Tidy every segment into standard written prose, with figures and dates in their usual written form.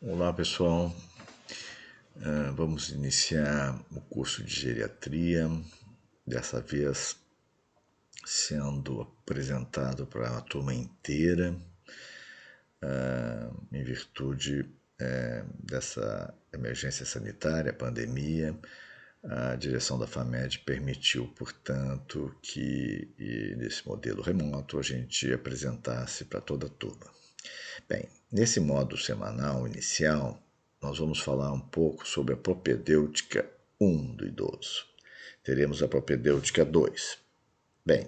Olá pessoal, vamos iniciar o curso de geriatria, dessa vez sendo apresentado para a turma inteira, em virtude dessa emergência sanitária, pandemia. A direção da FAMED permitiu, portanto, que nesse modelo remoto a gente apresentasse para toda a turma. Bem, nesse modo semanal inicial, nós vamos falar um pouco sobre a propedêutica 1 do idoso. Teremos a propedêutica 2. Bem,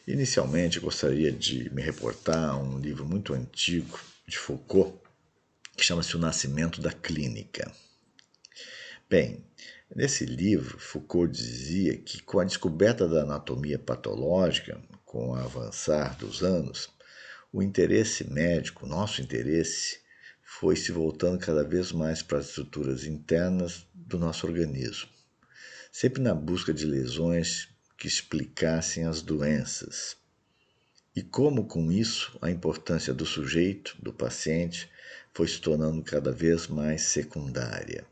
inicialmente gostaria de me reportar a um livro muito antigo de Foucault, que chama-se O Nascimento da Clínica. Bem, nesse livro, Foucault dizia que com a descoberta da anatomia patológica, com o avançar dos anos, o interesse médico, nosso interesse, foi se voltando cada vez mais para as estruturas internas do nosso organismo, sempre na busca de lesões que explicassem as doenças. E como com isso a importância do sujeito, do paciente, foi se tornando cada vez mais secundária.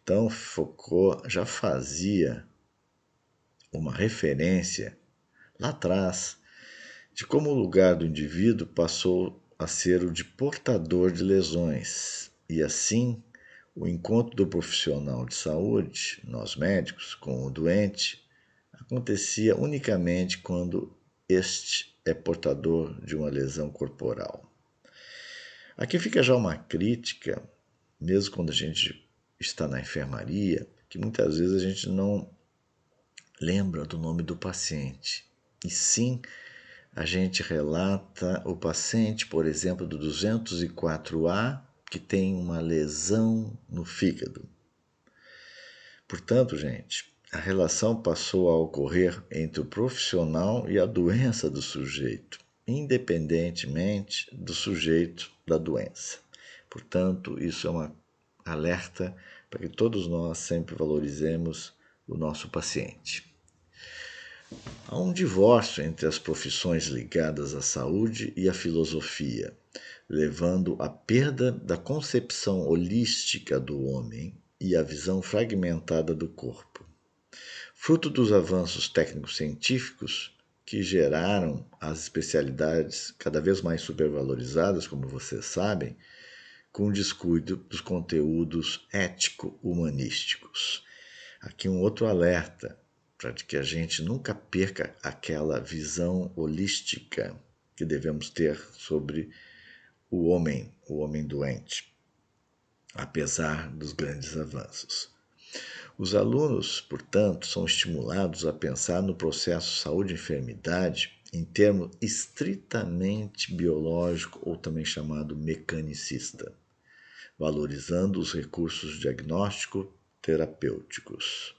Então, Foucault já fazia uma referência lá atrás de como o lugar do indivíduo passou a ser o de portador de lesões, e assim o encontro do profissional de saúde, nós médicos, com o doente, acontecia unicamente quando este é portador de uma lesão corporal. Aqui fica já uma crítica, mesmo quando a gente está na enfermaria, que muitas vezes a gente não lembra do nome do paciente, e sim a gente relata o paciente, por exemplo, do 204A, que tem uma lesão no fígado. Portanto, gente, a relação passou a ocorrer entre o profissional e a doença do sujeito, independentemente do sujeito da doença. Portanto, isso é um alerta para que todos nós sempre valorizemos o nosso paciente. Há um divórcio entre as profissões ligadas à saúde e à filosofia, levando à perda da concepção holística do homem e à visão fragmentada do corpo. Fruto dos avanços técnicos-científicos que geraram as especialidades cada vez mais supervalorizadas, como vocês sabem, com o descuido dos conteúdos ético-humanísticos. Aqui um outro alerta, para que a gente nunca perca aquela visão holística que devemos ter sobre o homem doente, apesar dos grandes avanços. Os alunos, portanto, são estimulados a pensar no processo saúde-enfermidade em termo estritamente biológico ou também chamado mecanicista, valorizando os recursos diagnóstico-terapêuticos.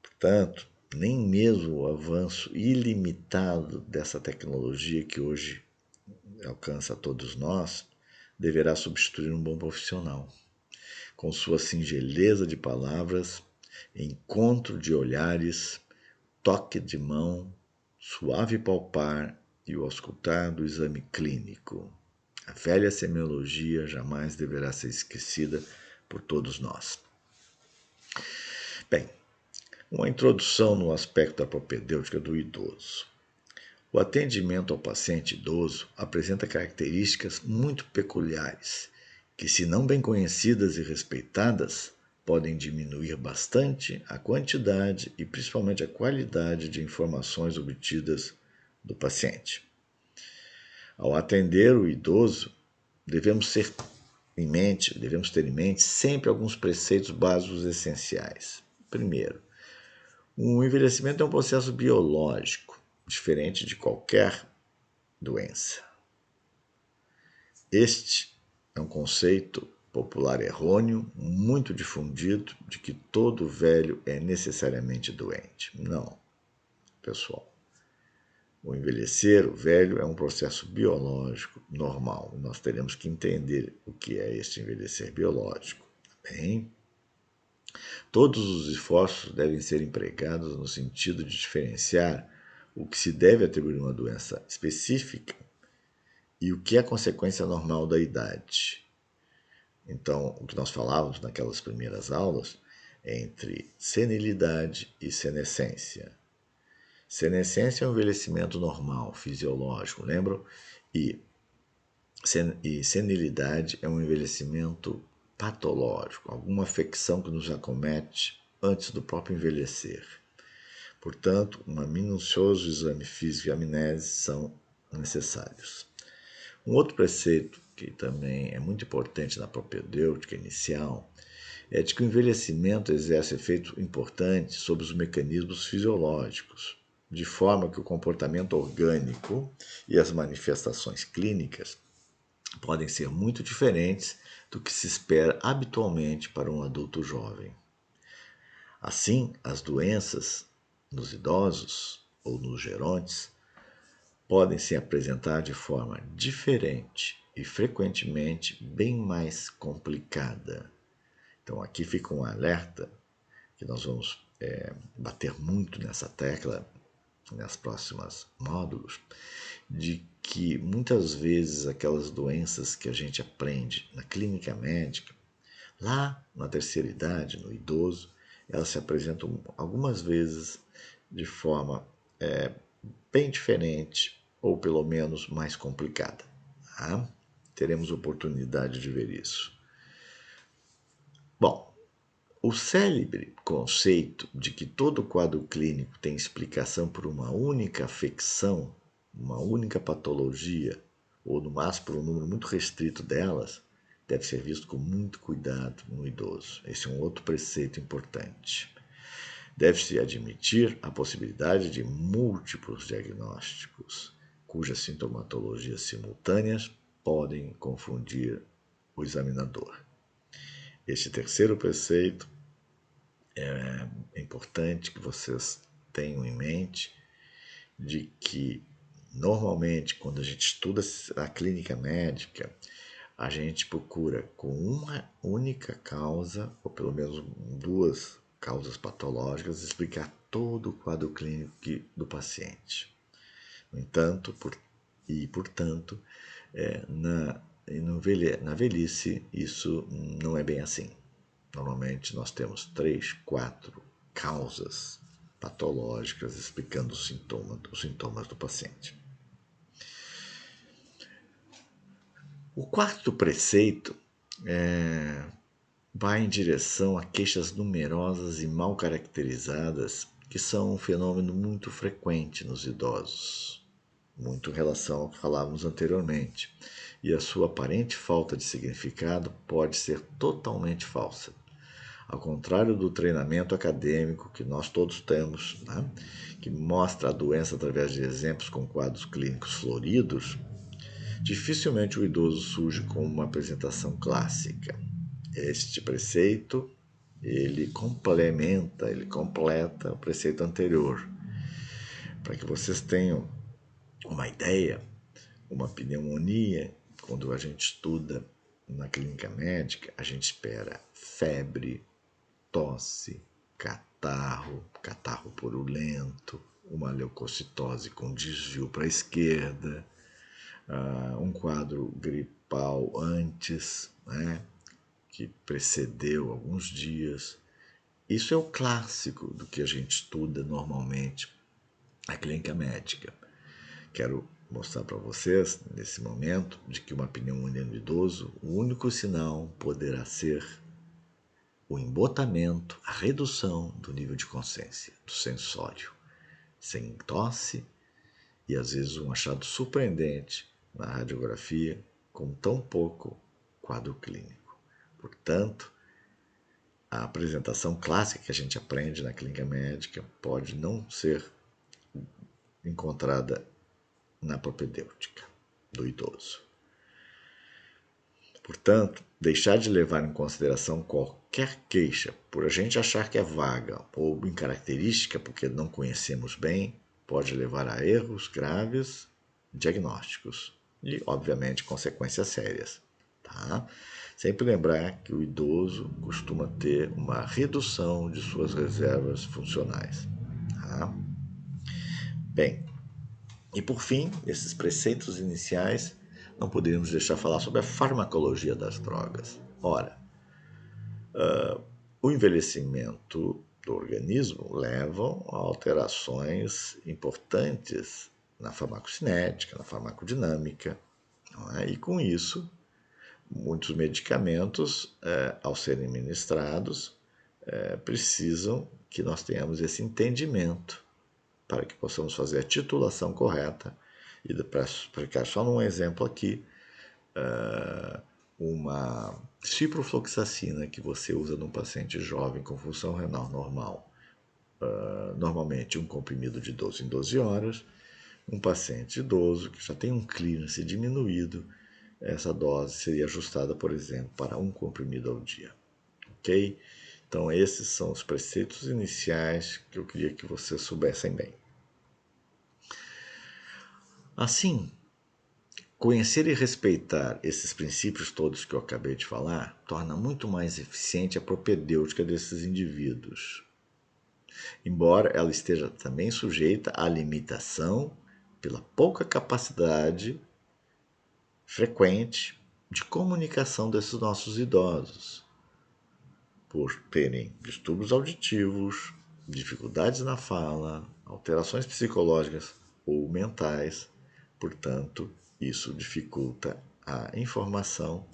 Portanto, nem mesmo o avanço ilimitado dessa tecnologia que hoje alcança a todos nós deverá substituir um bom profissional, com sua singeleza de palavras, encontro de olhares, toque de mão, suave palpar e o auscultar do exame clínico. A velha semiologia jamais deverá ser esquecida por todos nós. Bem, uma introdução no aspecto da propedêutica do idoso. O atendimento ao paciente idoso apresenta características muito peculiares, que, se não bem conhecidas e respeitadas, podem diminuir bastante a quantidade e principalmente a qualidade de informações obtidas do paciente. Ao atender o idoso, devemos ter em mente sempre alguns preceitos básicos essenciais. Primeiro, o envelhecimento é um processo biológico, diferente de qualquer doença. Este é um conceito popular errôneo, muito difundido, de que todo velho é necessariamente doente. Não, pessoal. O envelhecer, o velho, é um processo biológico normal. Nós teremos que entender o que é este envelhecer biológico. Bem, todos os esforços devem ser empregados no sentido de diferenciar o que se deve atribuir a uma doença específica e o que é consequência normal da idade. Então, o que nós falávamos naquelas primeiras aulas é entre senilidade e senescência. Senescência é um envelhecimento normal, fisiológico, lembram? E senilidade é um envelhecimento patológico, alguma afecção que nos acomete antes do próprio envelhecer. Portanto, um minucioso exame físico e amnese são necessários. Um outro preceito que também é muito importante na propedêutica inicial é de que o envelhecimento exerce efeito importante sobre os mecanismos fisiológicos, de forma que o comportamento orgânico e as manifestações clínicas podem ser muito diferentes do que se espera habitualmente para um adulto jovem. Assim, as doenças nos idosos ou nos gerontes podem se apresentar de forma diferente e frequentemente bem mais complicada. Então, aqui fica um alerta que nós vamos bater muito nessa tecla nas próximas módulos, de que muitas vezes aquelas doenças que a gente aprende na clínica médica, lá na terceira idade, no idoso, elas se apresentam algumas vezes de forma bem diferente ou pelo menos mais complicada. Tá? Teremos oportunidade de ver isso. Bom, o célebre conceito de que todo quadro clínico tem explicação por uma única afecção, uma única patologia, ou no máximo por um número muito restrito delas, deve ser visto com muito cuidado no idoso. Esse é um outro preceito importante. Deve-se admitir a possibilidade de múltiplos diagnósticos, cujas sintomatologias simultâneas podem confundir o examinador. Este terceiro preceito é importante que vocês tenham em mente de que, normalmente, quando a gente estuda a clínica médica, a gente procura com uma única causa, ou pelo menos duas causas patológicas, explicar todo o quadro clínico do paciente. No entanto, portanto, na velhice, isso não é bem assim. Normalmente nós temos 3, 4 causas patológicas explicando os sintomas do paciente. O quarto preceito vai em direção a queixas numerosas e mal caracterizadas, que são um fenômeno muito frequente nos idosos, muito em relação ao que falávamos anteriormente, e a sua aparente falta de significado pode ser totalmente falsa. Ao contrário do treinamento acadêmico que nós todos temos, né, que mostra a doença através de exemplos com quadros clínicos floridos, dificilmente o idoso surge com uma apresentação clássica. Este preceito, ele completa o preceito anterior. Para que vocês tenham uma ideia, uma pneumonia, quando a gente estuda na clínica médica, a gente espera febre, tosse, catarro purulento, uma leucocitose com desvio para a esquerda, um quadro gripal antes, né, que precedeu alguns dias. Isso é o clássico do que a gente estuda normalmente na clínica médica. Quero mostrar para vocês, nesse momento, de que uma pneumonia no idoso, o único sinal poderá ser o embotamento, a redução do nível de consciência, do sensório, sem tosse e às vezes um achado surpreendente na radiografia com tão pouco quadro clínico. Portanto, a apresentação clássica que a gente aprende na clínica médica pode não ser encontrada na propedêutica do idoso. Portanto, deixar de levar em consideração qualquer queixa por a gente achar que é vaga ou incaracterística porque não conhecemos bem pode levar a erros graves diagnósticos e, obviamente, consequências sérias. Tá? Sempre lembrar que o idoso costuma ter uma redução de suas reservas funcionais. Tá? Bem, e por fim, esses preceitos iniciais, não poderíamos deixar falar sobre a farmacologia das drogas. Ora, o envelhecimento do organismo leva a alterações importantes na farmacocinética, na farmacodinâmica, não é? E com isso, muitos medicamentos, ao serem ministrados, precisam que nós tenhamos esse entendimento para que possamos fazer a titulação correta. E para explicar só num exemplo aqui, uma ciprofloxacina que você usa num paciente jovem com função renal normal, normalmente um comprimido de 12 em 12 horas, um paciente idoso que já tem um clearance diminuído, essa dose seria ajustada, por exemplo, para um comprimido ao dia. Ok? Então, esses são os preceitos iniciais que eu queria que vocês soubessem bem. Assim, conhecer e respeitar esses princípios todos que eu acabei de falar torna muito mais eficiente a propedêutica desses indivíduos, embora ela esteja também sujeita à limitação pela pouca capacidade frequente de comunicação desses nossos idosos, por terem distúrbios auditivos, dificuldades na fala, alterações psicológicas ou mentais. Portanto, isso dificulta a informação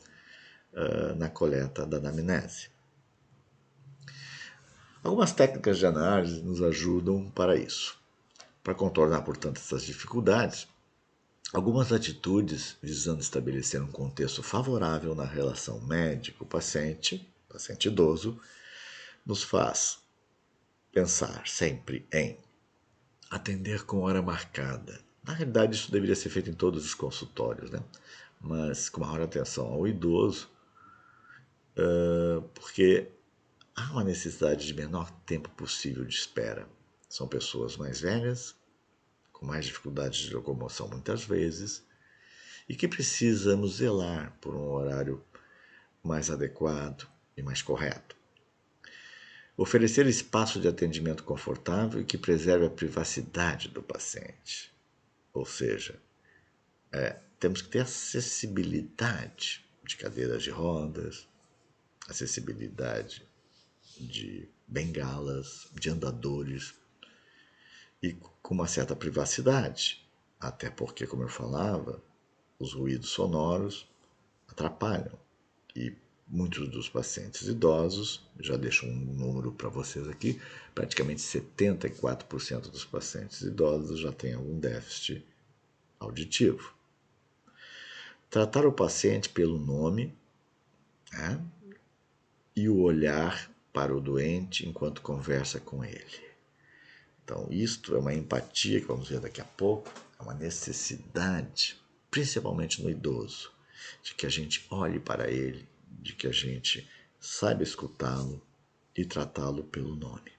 na coleta da anamnese. Algumas técnicas de análise nos ajudam para isso. Para contornar, portanto, essas dificuldades, algumas atitudes visando estabelecer um contexto favorável na relação médico-paciente, paciente idoso, nos faz pensar sempre em atender com hora marcada. Na realidade, isso deveria ser feito em todos os consultórios, né? Mas com maior atenção ao idoso, porque há uma necessidade de menor tempo possível de espera. São pessoas mais velhas, com mais dificuldades de locomoção muitas vezes, e que precisamos zelar por um horário mais adequado e mais correto. Oferecer espaço de atendimento confortável e que preserve a privacidade do paciente. Ou seja, temos que ter acessibilidade de cadeiras de rodas, acessibilidade de bengalas, de andadores e com uma certa privacidade. Até porque, como eu falava, os ruídos sonoros atrapalham. E muitos dos pacientes idosos, já deixo um número para vocês aqui, praticamente 74% dos pacientes idosos já têm algum déficit auditivo. Tratar o paciente pelo nome, né, e o olhar para o doente enquanto conversa com ele. Então, isto é uma empatia que vamos ver daqui a pouco, é uma necessidade, principalmente no idoso, de que a gente olhe para ele, de que a gente saiba escutá-lo e tratá-lo pelo nome.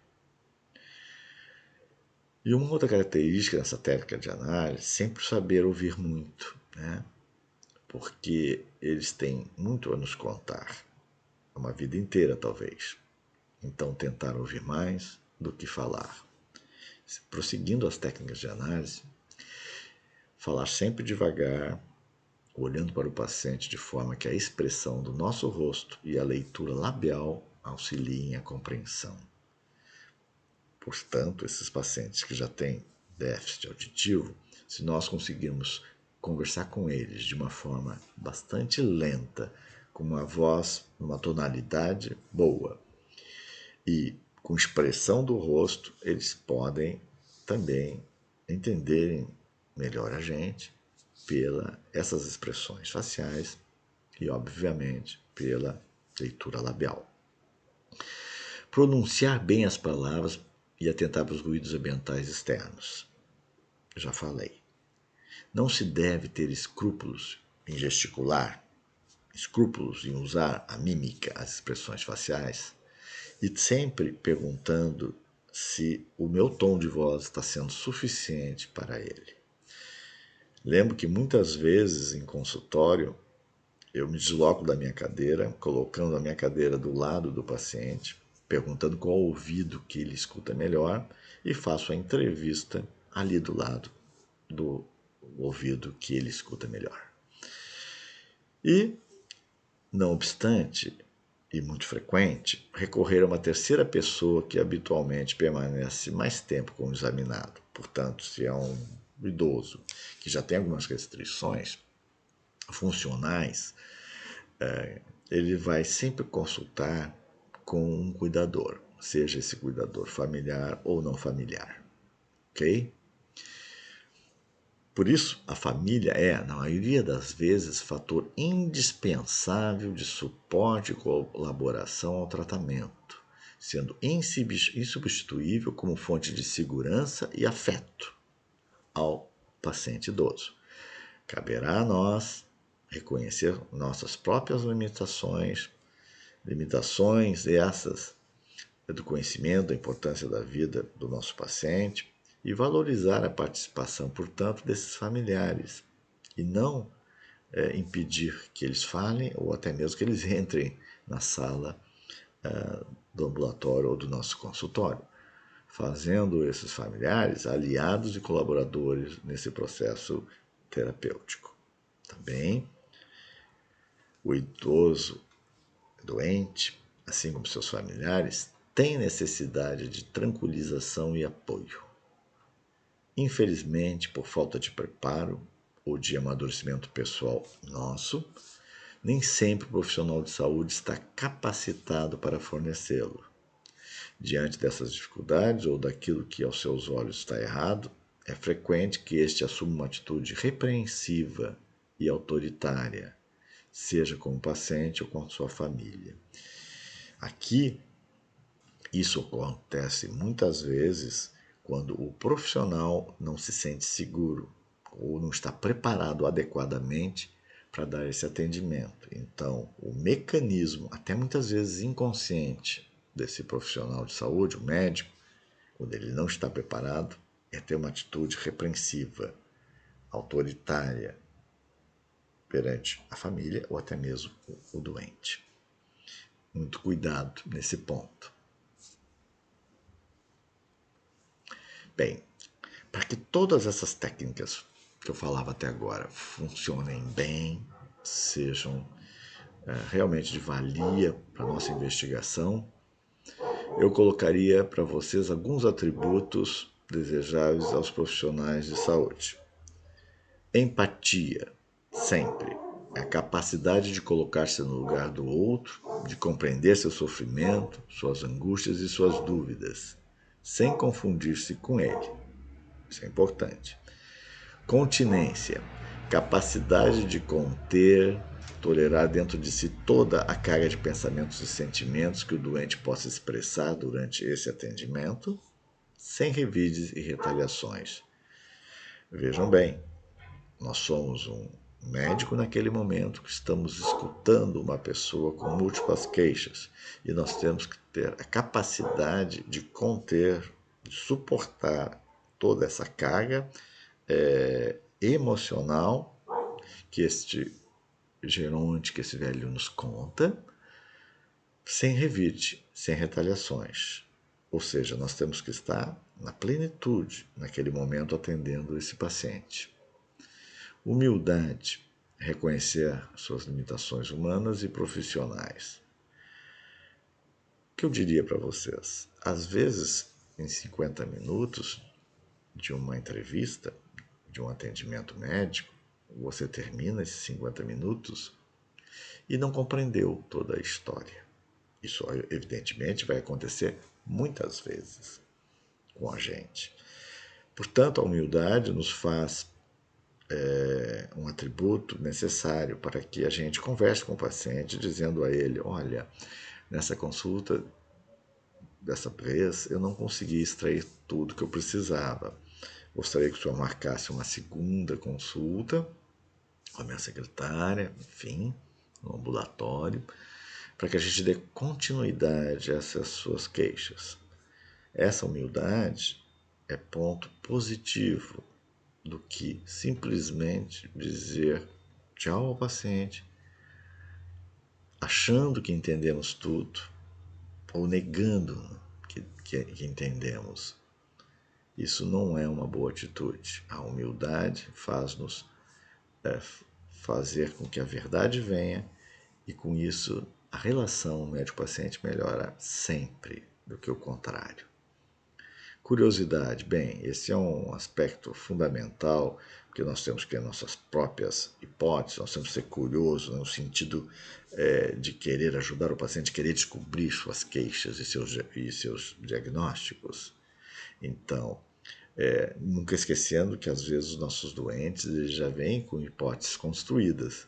E uma outra característica dessa técnica de análise, sempre saber ouvir muito, né? Porque eles têm muito a nos contar, uma vida inteira talvez. Então, tentar ouvir mais do que falar. Prosseguindo as técnicas de análise, falar sempre devagar, olhando para o paciente de forma que a expressão do nosso rosto e a leitura labial auxiliem a compreensão. Portanto, esses pacientes que já têm déficit auditivo, se nós conseguirmos conversar com eles de uma forma bastante lenta, com uma voz, uma tonalidade boa e com expressão do rosto, eles podem também entenderem melhor a gente pela essas expressões faciais e, obviamente, pela leitura labial. Pronunciar bem as palavras e atentar para os ruídos ambientais externos. Já falei. Não se deve ter escrúpulos em gesticular, escrúpulos em usar a mímica, as expressões faciais, e sempre perguntando se o meu tom de voz está sendo suficiente para ele. Lembro que muitas vezes em consultório eu me desloco da minha cadeira, colocando a minha cadeira do lado do paciente, perguntando qual ouvido que ele escuta melhor e faço a entrevista ali do lado do ouvido que ele escuta melhor. E Não obstante, e muito frequente, recorrer a uma terceira pessoa que habitualmente permanece mais tempo com o examinado. Portanto, se é um idoso que já tem algumas restrições funcionais, ele vai sempre consultar com um cuidador, seja esse cuidador familiar ou não familiar, ok? Por isso, a família é, na maioria das vezes, fator indispensável de suporte e colaboração ao tratamento, sendo insubstituível como fonte de segurança e afeto ao paciente idoso. Caberá a nós reconhecer nossas próprias limitações essas do conhecimento da importância da vida do nosso paciente e valorizar a participação, portanto, desses familiares e não impedir que eles falem ou até mesmo que eles entrem na sala do ambulatório ou do nosso consultório, fazendo esses familiares aliados e colaboradores nesse processo terapêutico. Também, o idoso doente, assim como seus familiares, tem necessidade de tranquilização e apoio. Infelizmente, por falta de preparo ou de amadurecimento pessoal nosso, nem sempre o profissional de saúde está capacitado para fornecê-lo. Diante dessas dificuldades ou daquilo que aos seus olhos está errado, é frequente que este assuma uma atitude repreensiva e autoritária, seja com o paciente ou com sua família. Aqui, isso acontece muitas vezes quando o profissional não se sente seguro ou não está preparado adequadamente para dar esse atendimento. Então, o mecanismo, até muitas vezes inconsciente, desse profissional de saúde, o médico, quando ele não está preparado, é ter uma atitude repreensiva, autoritária perante a família ou até mesmo o doente. Muito cuidado nesse ponto. Bem, para que todas essas técnicas que eu falava até agora funcionem bem, sejam realmente de valia para a nossa investigação, eu colocaria para vocês alguns atributos desejáveis aos profissionais de saúde. Empatia, sempre. É a capacidade de colocar-se no lugar do outro, de compreender seu sofrimento, suas angústias e suas dúvidas, sem confundir-se com ele. Isso é importante. Continência, capacidade de conter, tolerar dentro de si toda a carga de pensamentos e sentimentos que o doente possa expressar durante esse atendimento, sem revides e retaliações. Vejam bem, nós somos um médico naquele momento que estamos escutando uma pessoa com múltiplas queixas e nós temos que ter a capacidade de conter, de suportar toda essa carga emocional que este geronte, que esse velho nos conta, sem revide, sem retaliações. Ou seja, nós temos que estar na plenitude, naquele momento, atendendo esse paciente. Humildade, reconhecer suas limitações humanas e profissionais. O que eu diria para vocês? Às vezes, em 50 minutos de uma entrevista, de um atendimento médico, você termina esses 50 minutos e não compreendeu toda a história. Isso, evidentemente, vai acontecer muitas vezes com a gente. Portanto, a humildade nos faz um atributo necessário para que a gente converse com o paciente, dizendo a ele: olha, nessa consulta dessa vez eu não consegui extrair tudo que eu precisava. Gostaria que o senhor marcasse uma segunda consulta com a minha secretária, enfim, no ambulatório, para que a gente dê continuidade a essas suas queixas. Essa humildade é ponto positivo do que simplesmente dizer tchau ao paciente, achando que entendemos tudo, ou negando que entendemos. Isso não é uma boa atitude. A humildade faz-nos fazer com que a verdade venha E com isso, a relação médico-paciente melhora sempre do que o contrário. Curiosidade, bem, esse é um aspecto fundamental, porque nós temos que ter nossas próprias hipóteses, nós temos que ser curiosos no sentido de querer ajudar o paciente, querer descobrir suas queixas e seus diagnósticos. Então, nunca esquecendo que às vezes os nossos doentes eles já vêm com hipóteses construídas,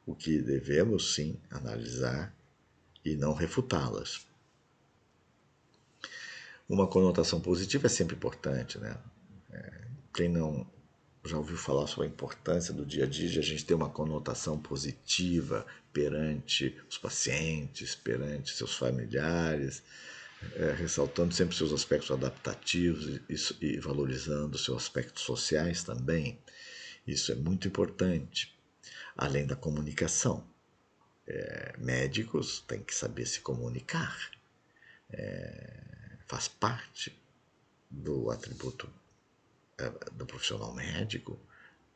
o que devemos sim analisar e não refutá-las. Uma conotação positiva é sempre importante, né? Quem não já ouviu falar sobre a importância do dia a dia de a gente ter uma conotação positiva perante os pacientes, perante seus familiares, ressaltando sempre seus aspectos adaptativos e valorizando seus aspectos sociais também. Isso é muito importante, além da comunicação. Médicos têm que saber se comunicar, faz parte do atributo do profissional médico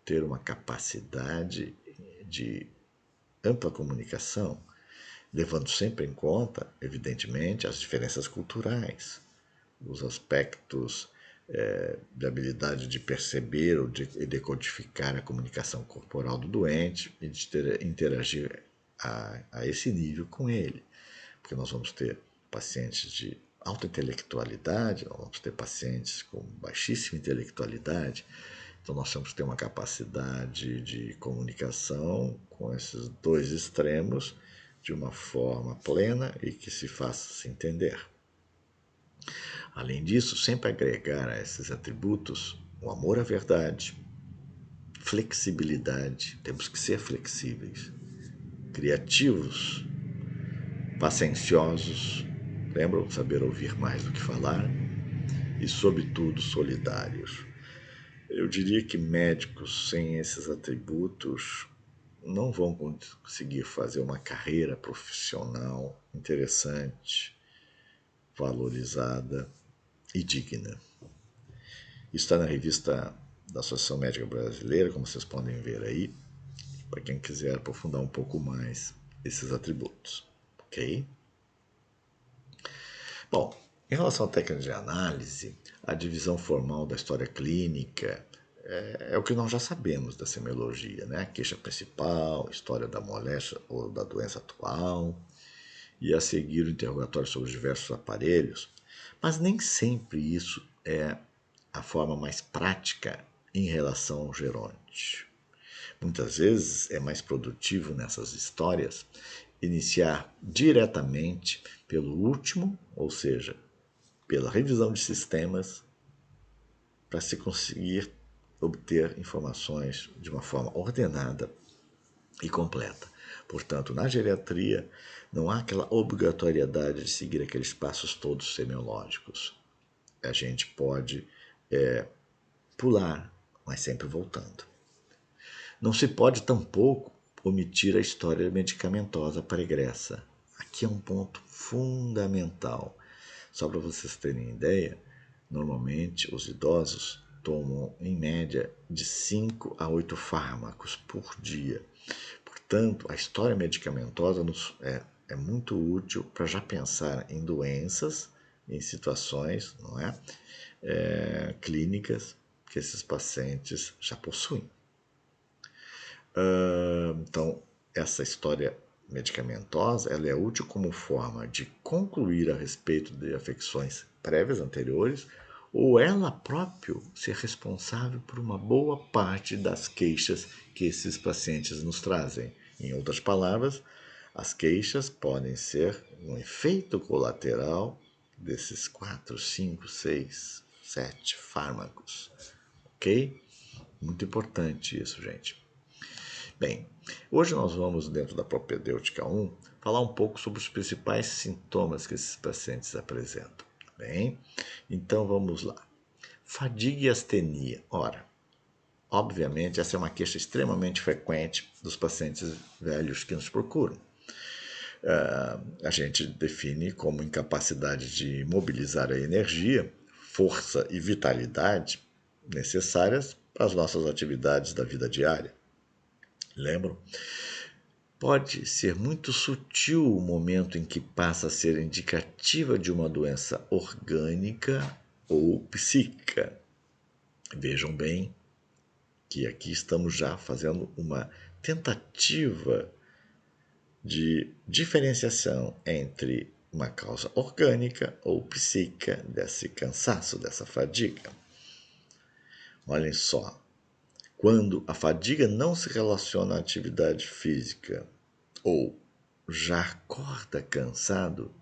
ter uma capacidade de ampla comunicação, levando sempre em conta, evidentemente, as diferenças culturais, os aspectos de habilidade de perceber ou de decodificar a comunicação corporal do doente e de interagir a esse nível com ele. Porque nós vamos ter pacientes de alta intelectualidade, nós vamos ter pacientes com baixíssima intelectualidade, então nós temos que ter uma capacidade de comunicação com esses dois extremos de uma forma plena e que se faça se entender. Além disso, sempre agregar a esses atributos o amor à verdade, flexibilidade, temos que ser flexíveis, criativos, pacienciosos, lembram? Saber ouvir mais do que falar e, sobretudo, solidários. Eu diria que médicos sem esses atributos não vão conseguir fazer uma carreira profissional interessante, valorizada e digna. Isso está na revista da Associação Médica Brasileira, como vocês podem ver aí, para quem quiser aprofundar um pouco mais esses atributos, ok? Bom, em relação à técnica de análise, a divisão formal da história clínica é o que nós já sabemos da semiologia, né? A queixa principal, história da moléstia ou da doença atual, e a seguir o interrogatório sobre os diversos aparelhos, mas nem sempre isso é a forma mais prática em relação ao geronte. Muitas vezes é mais produtivo nessas histórias iniciar diretamente pelo último, ou seja, pela revisão de sistemas, para se conseguir obter informações de uma forma ordenada e completa. Portanto, na geriatria, não há aquela obrigatoriedade de seguir aqueles passos todos semiológicos. A gente pode pular, mas sempre voltando. Não se pode tampouco omitir a história medicamentosa pregressa. Aqui é um ponto fundamental. Só para vocês terem ideia, normalmente os idosos tomam em média de 5 a 8 fármacos por dia. Portanto, a história medicamentosa é muito útil para já pensar em doenças, em situações, não é? Clínicas que esses pacientes já possuem. Então, essa história medicamentosa ela é útil como forma de concluir a respeito de afecções prévias anteriores ou ela própria ser responsável por uma boa parte das queixas que esses pacientes nos trazem. Em outras palavras, as queixas podem ser um efeito colateral desses 4, 5, 6, 7 fármacos. Ok? Muito importante isso, gente. Bem, hoje nós vamos, dentro da propedêutica 1, falar um pouco sobre os principais sintomas que esses pacientes apresentam. Bem, então vamos lá. Fadiga e astenia. Ora, obviamente, essa é uma queixa extremamente frequente dos pacientes velhos que nos procuram. A gente define como incapacidade de mobilizar a energia, força e vitalidade necessárias para as nossas atividades da vida diária. Lembram? pode ser muito sutil o momento em que passa a ser indicativa de uma doença orgânica ou psíquica. Vejam bem que aqui estamos já fazendo uma tentativa de diferenciação entre uma causa orgânica ou psíquica desse cansaço, dessa fadiga. Olhem só, quando a fadiga não se relaciona à atividade física ou já acorda cansado,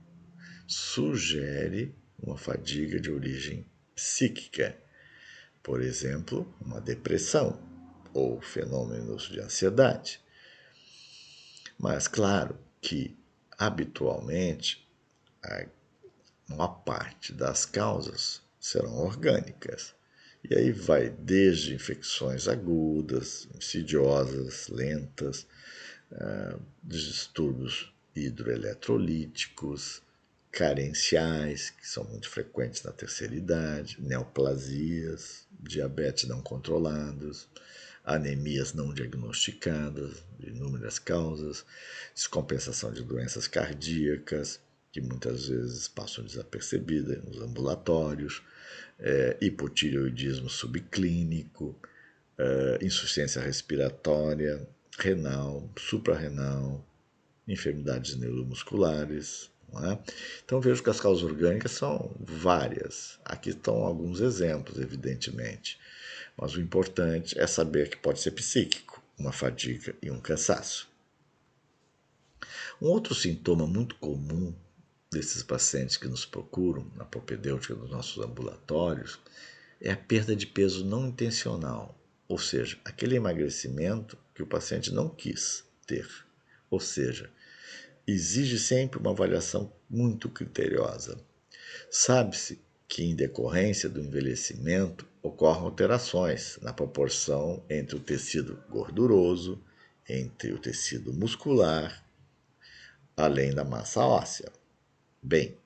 sugere uma fadiga de origem psíquica, por exemplo, uma depressão ou fenômenos de ansiedade. Mas claro que, habitualmente, a maior parte das causas serão orgânicas. E aí vai desde infecções agudas, insidiosas, lentas, distúrbios hidroeletrolíticos, carenciais, que são muito frequentes na terceira idade, neoplasias, diabetes não controlados, anemias não diagnosticadas, de inúmeras causas, descompensação de doenças cardíacas, que muitas vezes passam desapercebidas nos ambulatórios, hipotireoidismo subclínico, insuficiência respiratória, renal, suprarrenal, enfermidades neuromusculares. Não é? Então vejo que as causas orgânicas são várias. Aqui estão alguns exemplos, evidentemente. Mas o importante é saber que pode ser psíquico, uma fadiga e um cansaço. Um outro sintoma muito comum desses pacientes que nos procuram na propedêutica dos nossos ambulatórios é a perda de peso não intencional, ou seja, aquele emagrecimento que o paciente não quis ter. Ou seja, exige sempre uma avaliação muito criteriosa. Sabe-se que, em decorrência do envelhecimento, ocorrem alterações na proporção entre o tecido gorduroso, entre o tecido muscular, além da massa óssea. Bem,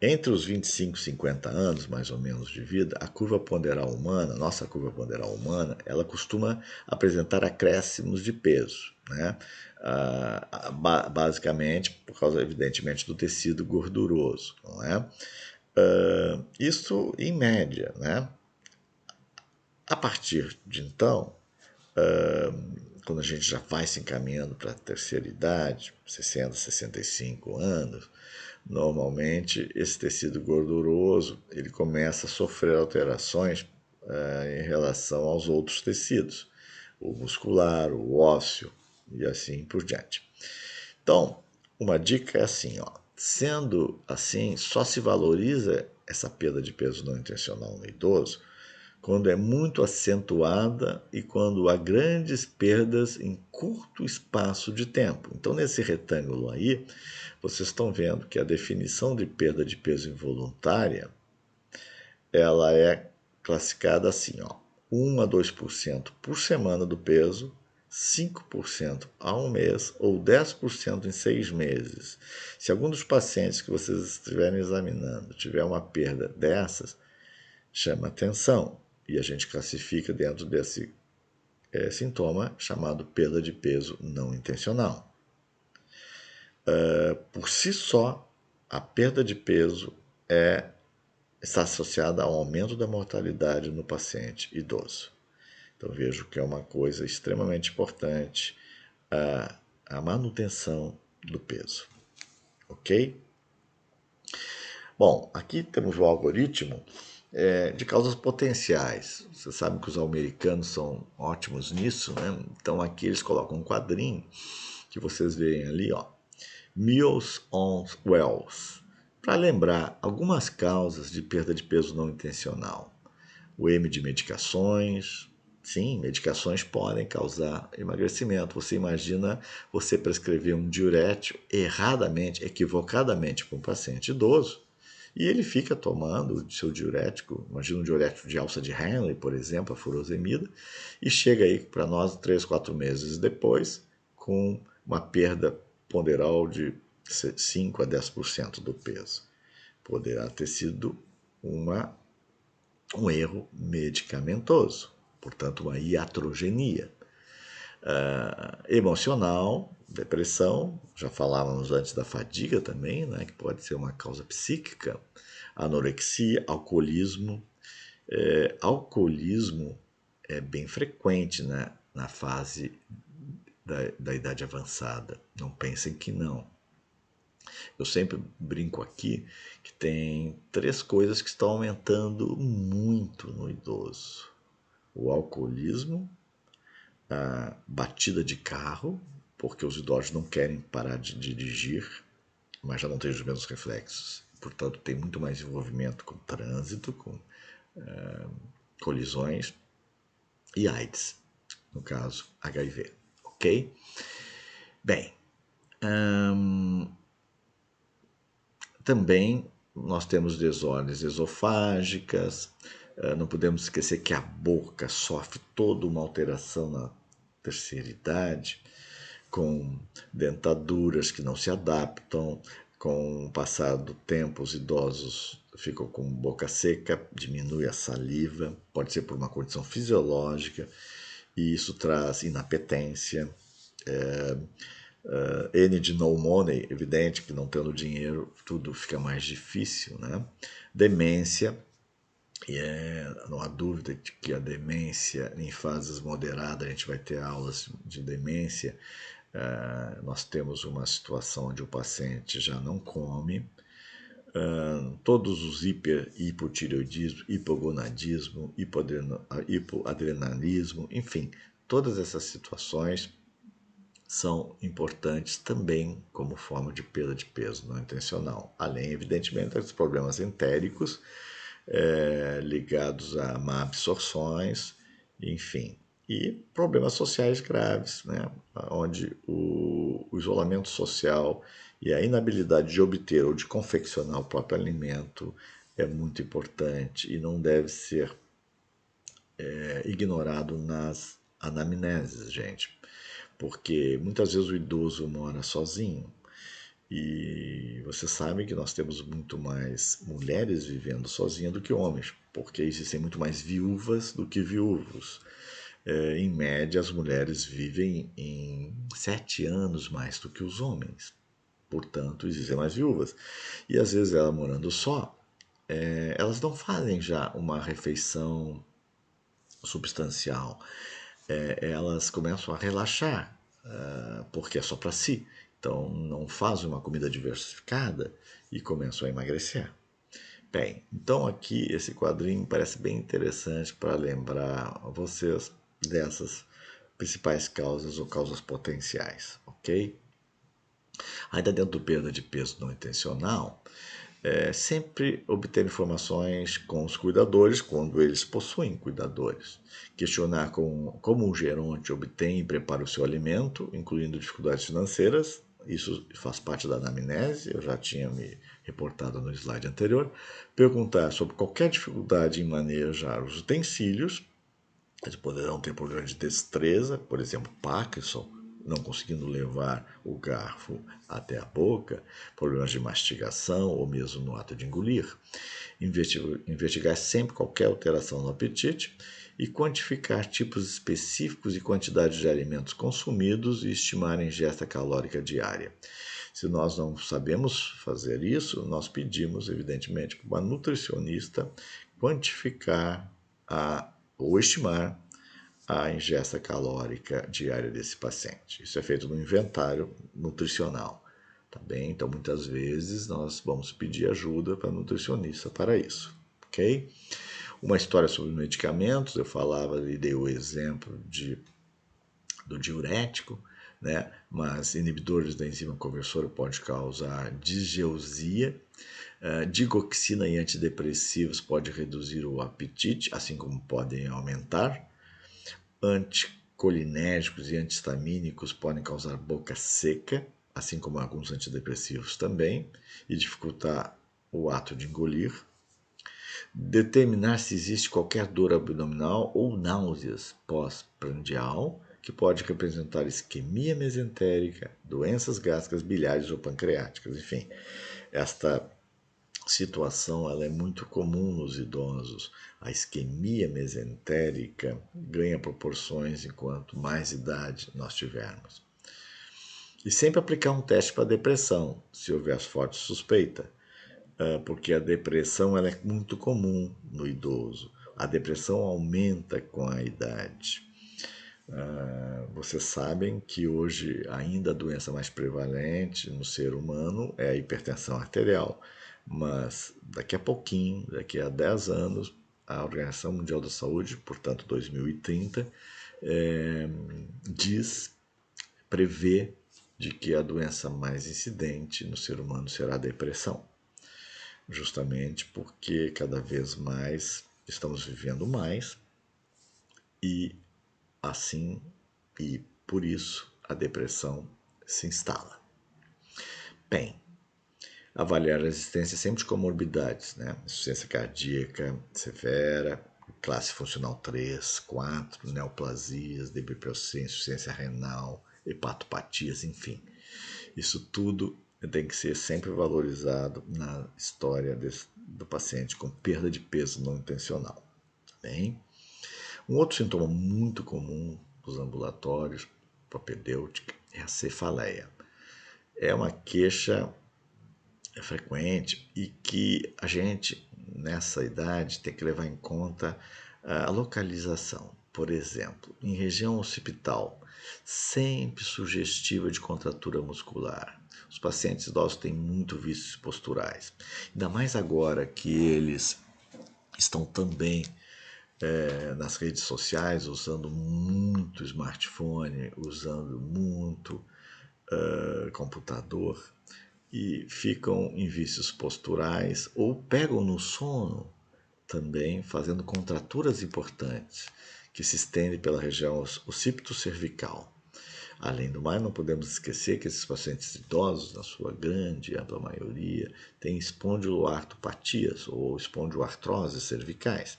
entre os 25 e 50 anos, mais ou menos, de vida, a curva ponderal humana, nossa curva ponderal humana, ela costuma apresentar acréscimos de peso, né? Basicamente por causa, evidentemente, do tecido gorduroso, não é? Isso em média, né? A partir de então, quando a gente já vai se encaminhando para a terceira idade, 60, 65 anos, normalmente esse tecido gorduroso ele começa a sofrer alterações em relação aos outros tecidos, o muscular, o ósseo e assim por diante. Então, uma dica é assim, ó, sendo assim, só se valoriza essa perda de peso não intencional no idoso quando é muito acentuada e quando há grandes perdas em curto espaço de tempo. Então, nesse retângulo aí, vocês estão vendo que a definição de perda de peso involuntária, ela é classificada assim, ó, 1 a 2% por semana do peso, 5% a um mês ou 10% em 6 meses. Se algum dos pacientes que vocês estiverem examinando tiver uma perda dessas, chama atenção e a gente classifica dentro desse sintoma chamado perda de peso não intencional. Por si só, a perda de peso está associada ao aumento da mortalidade no paciente idoso. Então vejo que é uma coisa extremamente importante a manutenção do peso. Ok? Bom, aqui temos o algoritmo de causas potenciais. Você sabe que os americanos são ótimos nisso, né? Então aqui eles colocam um quadrinho que vocês veem ali, ó, Meals on Wells, para lembrar algumas causas de perda de peso não intencional. O M de medicações. Sim, medicações podem causar emagrecimento. Você imagina você prescrever um diurético erradamente, equivocadamente para um paciente idoso, e ele fica tomando o seu diurético, imagina um diurético de alça de Henle, por exemplo, a furosemida, e chega aí para nós 3, 4 meses depois com uma perda ponderal de 5 a 10% do peso. Poderá ter sido um erro medicamentoso, portanto uma iatrogenia. Emocional, depressão, já falávamos antes da fadiga também, né, que pode ser uma causa psíquica, anorexia, alcoolismo. Alcoolismo é bem frequente, né, na fase da idade avançada. Não pensem que não. Eu sempre brinco aqui que tem 3 coisas que estão aumentando muito no idoso: o alcoolismo, a batida de carro, porque os idosos não querem parar de dirigir, mas já não têm os mesmos reflexos. Portanto, tem muito mais envolvimento com trânsito, com colisões e AIDS, no caso HIV, ok? Bem, também nós temos desordens esofágicas, não podemos esquecer que a boca sofre toda uma alteração na terceira idade, com dentaduras que não se adaptam. Com o passar do tempo, os idosos ficam com boca seca, diminui a saliva, pode ser por uma condição fisiológica, e isso traz inapetência. N de no money, evidente que não tendo dinheiro tudo fica mais difícil, né? Demência, e não há dúvida de que a demência em fases moderadas, a gente vai ter aulas de demência. Nós temos uma situação onde o paciente já não come, todos os hipotireoidismo, hipogonadismo, hipoadrenalismo, enfim, todas essas situações são importantes também como forma de perda de peso não intencional, além, evidentemente, dos problemas entéricos ligados a má absorções, enfim, e problemas sociais graves, né? Onde o isolamento social e a inabilidade de obter ou de confeccionar o próprio alimento é muito importante e não deve ser ignorado nas anamneses, gente, porque muitas vezes o idoso mora sozinho e você sabe que nós temos muito mais mulheres vivendo sozinhas do que homens, porque existem muito mais viúvas do que viúvos. Em média, as mulheres vivem em 7 anos mais do que os homens. Portanto, existem mais viúvas. E às vezes ela morando só, elas não fazem já uma refeição substancial. Elas começam a relaxar, porque é só para si. Então, não fazem uma comida diversificada e começam a emagrecer. Bem, então aqui esse quadrinho parece bem interessante para lembrar vocês dessas principais causas ou causas potenciais, ok? Ainda dentro do perda de peso não intencional, sempre obter informações com os cuidadores, quando eles possuem cuidadores. Questionar como um geronte obtém e prepara o seu alimento, incluindo dificuldades financeiras. Isso faz parte da anamnese, eu já tinha me reportado no slide anterior. Perguntar sobre qualquer dificuldade em manejar os utensílios. Eles poderão ter problemas de destreza, por exemplo, Parkinson, não conseguindo levar o garfo até a boca, problemas de mastigação ou mesmo no ato de engolir. Investigar sempre qualquer alteração no apetite e quantificar tipos específicos e quantidades de alimentos consumidos e estimar a ingesta calórica diária. Se nós não sabemos fazer isso, nós pedimos, evidentemente, para uma nutricionista quantificar ou estimar a ingesta calórica diária desse paciente. Isso é feito no inventário nutricional, tá bem? Então, muitas vezes, nós vamos pedir ajuda para nutricionista para isso, ok? Uma história sobre medicamentos, eu falava e dei o exemplo do diurético, né? Mas inibidores da enzima conversora pode causar disgeusia. Digoxina e antidepressivos pode reduzir o apetite, assim como podem aumentar. Anticolinérgicos e antihistamínicos podem causar boca seca, assim como alguns antidepressivos também, e dificultar o ato de engolir. Determinar se existe qualquer dor abdominal ou náuseas pós-prandial, que pode representar isquemia mesentérica, doenças gástricas biliares ou pancreáticas. Enfim, esta situação ela é muito comum nos idosos. A isquemia mesentérica ganha proporções enquanto mais idade nós tivermos. E sempre aplicar um teste para depressão, se houver forte suspeita, porque a depressão ela é muito comum no idoso. A depressão aumenta com a idade. Vocês sabem que hoje ainda a doença mais prevalente no ser humano é a hipertensão arterial, mas daqui a pouquinho, daqui a 10 anos, a Organização Mundial da Saúde, portanto 2030, prevê de que a doença mais incidente no ser humano será a depressão, justamente porque cada vez mais estamos vivendo mais e assim e por isso a depressão se instala. Bem, avaliar a existência sempre de comorbidades, né? Insuficiência cardíaca severa, classe funcional 3, 4, neoplasias, DBPOC, insuficiência renal, hepatopatias, enfim. Isso tudo tem que ser sempre valorizado na história do paciente com perda de peso não intencional. Tá bem? Um outro sintoma muito comum dos ambulatórios propedêuticos é a cefaleia. É uma queixa frequente e que a gente, nessa idade, tem que levar em conta a localização. Por exemplo, em região occipital, sempre sugestiva de contratura muscular. Os pacientes idosos têm muito vícios posturais. Ainda mais agora que eles estão também nas redes sociais, usando muito smartphone, usando muito computador e ficam em vícios posturais ou pegam no sono também, fazendo contraturas importantes que se estendem pela região occipito-cervical. Além do mais, não podemos esquecer que esses pacientes idosos, na sua grande e ampla maioria, têm espondiloartropatias ou espondiloartroses cervicais.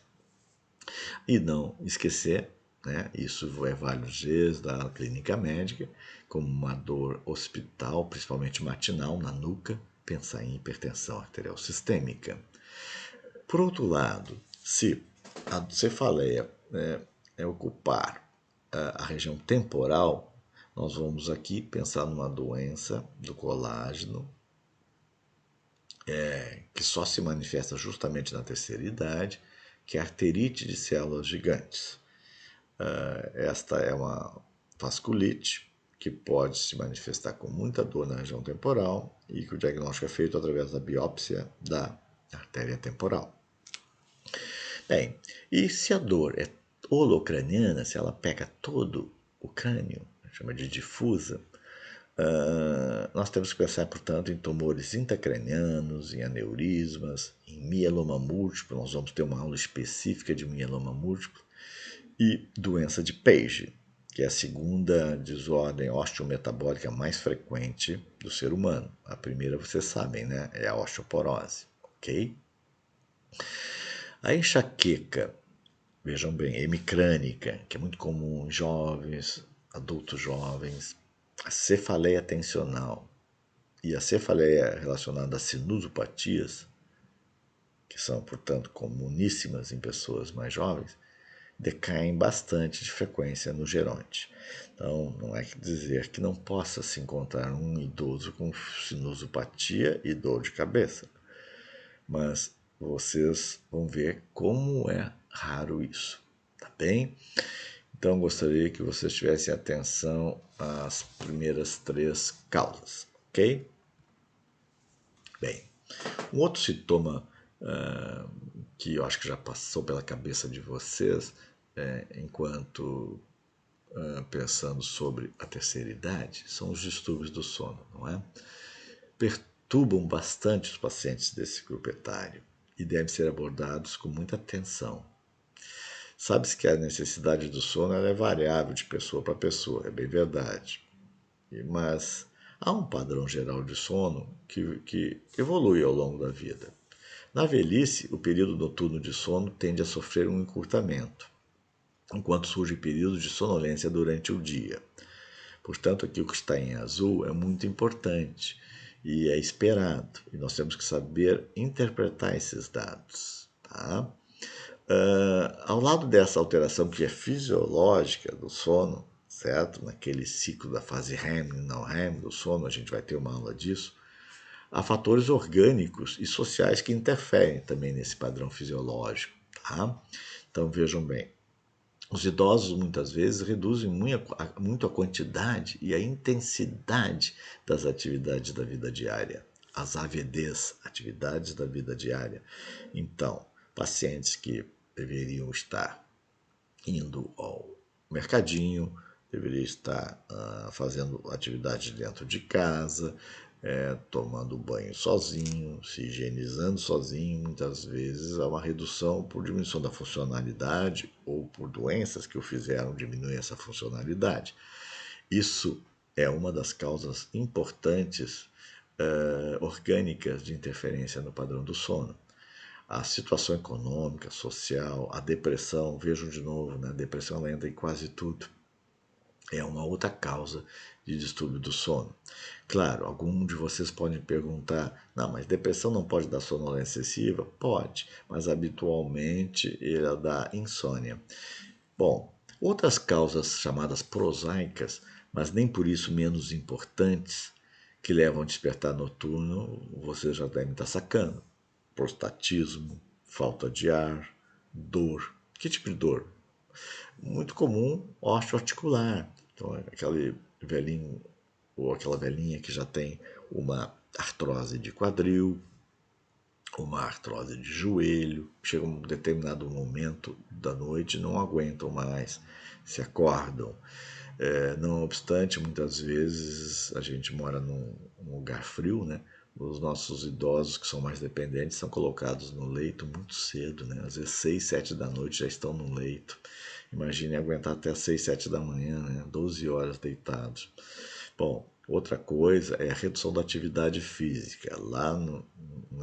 E não esquecer, né, isso é vários dias da clínica médica, como uma dor hospital, principalmente matinal, na nuca, pensar em hipertensão arterial sistêmica. Por outro lado, se a cefaleia ocupar a região temporal, nós vamos aqui pensar numa doença do colágeno, que só se manifesta justamente na terceira idade, que é a arterite de células gigantes. Esta é uma vasculite que pode se manifestar com muita dor na região temporal e que o diagnóstico é feito através da biópsia da artéria temporal. Bem, e se a dor é holocraniana, se ela pega todo o crânio, chama de difusa, nós temos que pensar, portanto, em tumores intracranianos, em aneurismas, em mieloma múltiplo. Nós vamos ter uma aula específica de mieloma múltiplo e doença de Page, que é a segunda desordem osteometabólica mais frequente do ser humano. A primeira, vocês sabem, né? É a osteoporose, ok? A enxaqueca, vejam bem, hemicrânica, que é muito comum em jovens, adultos jovens, a cefaleia tensional e a cefaleia relacionada a sinusopatias, que são, portanto, comuníssimas em pessoas mais jovens, decaem bastante de frequência no geronte. Então, não é que dizer que não possa se encontrar um idoso com sinusopatia e dor de cabeça, mas vocês vão ver como é raro isso, tá bem? Então, gostaria que vocês tivessem atenção às primeiras 3 causas, ok? Bem, um outro sintoma que eu acho que já passou pela cabeça de vocês, enquanto pensando sobre a terceira idade, são os distúrbios do sono, não é? Perturbam bastante os pacientes desse grupo etário e devem ser abordados com muita atenção. Sabe-se que a necessidade do sono é variável de pessoa para pessoa, é bem verdade. Mas há um padrão geral de sono que evolui ao longo da vida. Na velhice, o período noturno de sono tende a sofrer um encurtamento, enquanto surgem períodos de sonolência durante o dia. Portanto, aqui o que está em azul é muito importante, e é esperado. E nós temos que saber interpretar esses dados. Tá? Ao lado dessa alteração que é fisiológica do sono, certo? Naquele ciclo da fase REM e não REM do sono, a gente vai ter uma aula disso. Há fatores orgânicos e sociais que interferem também nesse padrão fisiológico. Tá? Então vejam bem, os idosos muitas vezes reduzem muito a quantidade e a intensidade das atividades da vida diária, as AVDs, atividades da vida diária. Então, pacientes que deveriam estar indo ao mercadinho, deveria estar fazendo atividade dentro de casa, tomando banho sozinho, se higienizando sozinho. Muitas vezes há uma redução por diminuição da funcionalidade ou por doenças que o fizeram diminuir essa funcionalidade. Isso é uma das causas importantes orgânicas de interferência no padrão do sono. A situação econômica, social, a depressão, vejam de novo, né? A depressão ela entra em quase tudo. É uma outra causa de distúrbio do sono. Claro, algum de vocês podem perguntar, não, mas depressão não pode dar sonolência excessiva? Pode, mas habitualmente ela dá insônia. Bom, outras causas chamadas prosaicas, mas nem por isso menos importantes, que levam ao despertar noturno, vocês já devem estar sacando. Prostatismo, falta de ar, dor. Que tipo de dor? Muito comum, osteoarticular. Então, aquele velhinho ou aquela velhinha que já tem uma artrose de quadril, uma artrose de joelho, chega um determinado momento da noite, não aguentam mais, se acordam. Não obstante, muitas vezes a gente mora num lugar frio, né? Os nossos idosos que são mais dependentes são colocados no leito muito cedo, né? Às vezes 6, 7 da noite já estão no leito. Imagine aguentar até 6, 7 da manhã, né? 12 horas deitados. Bom, outra coisa é a redução da atividade física. Lá no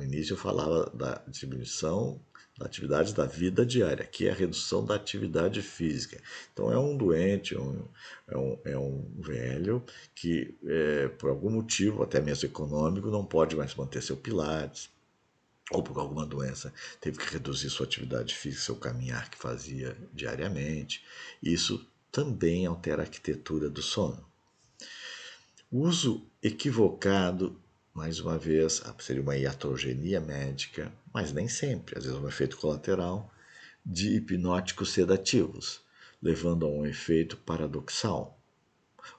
início eu falava da diminuição da atividade da vida diária, que é a redução da atividade física. Então é um doente, é um velho que, por algum motivo, até mesmo econômico, não pode mais manter seu pilates, ou por alguma doença teve que reduzir sua atividade física, seu caminhar que fazia diariamente. Isso também altera a arquitetura do sono. O uso equivocado, mais uma vez, seria uma iatrogenia médica, mas nem sempre, às vezes um efeito colateral, de hipnóticos sedativos, levando a um efeito paradoxal.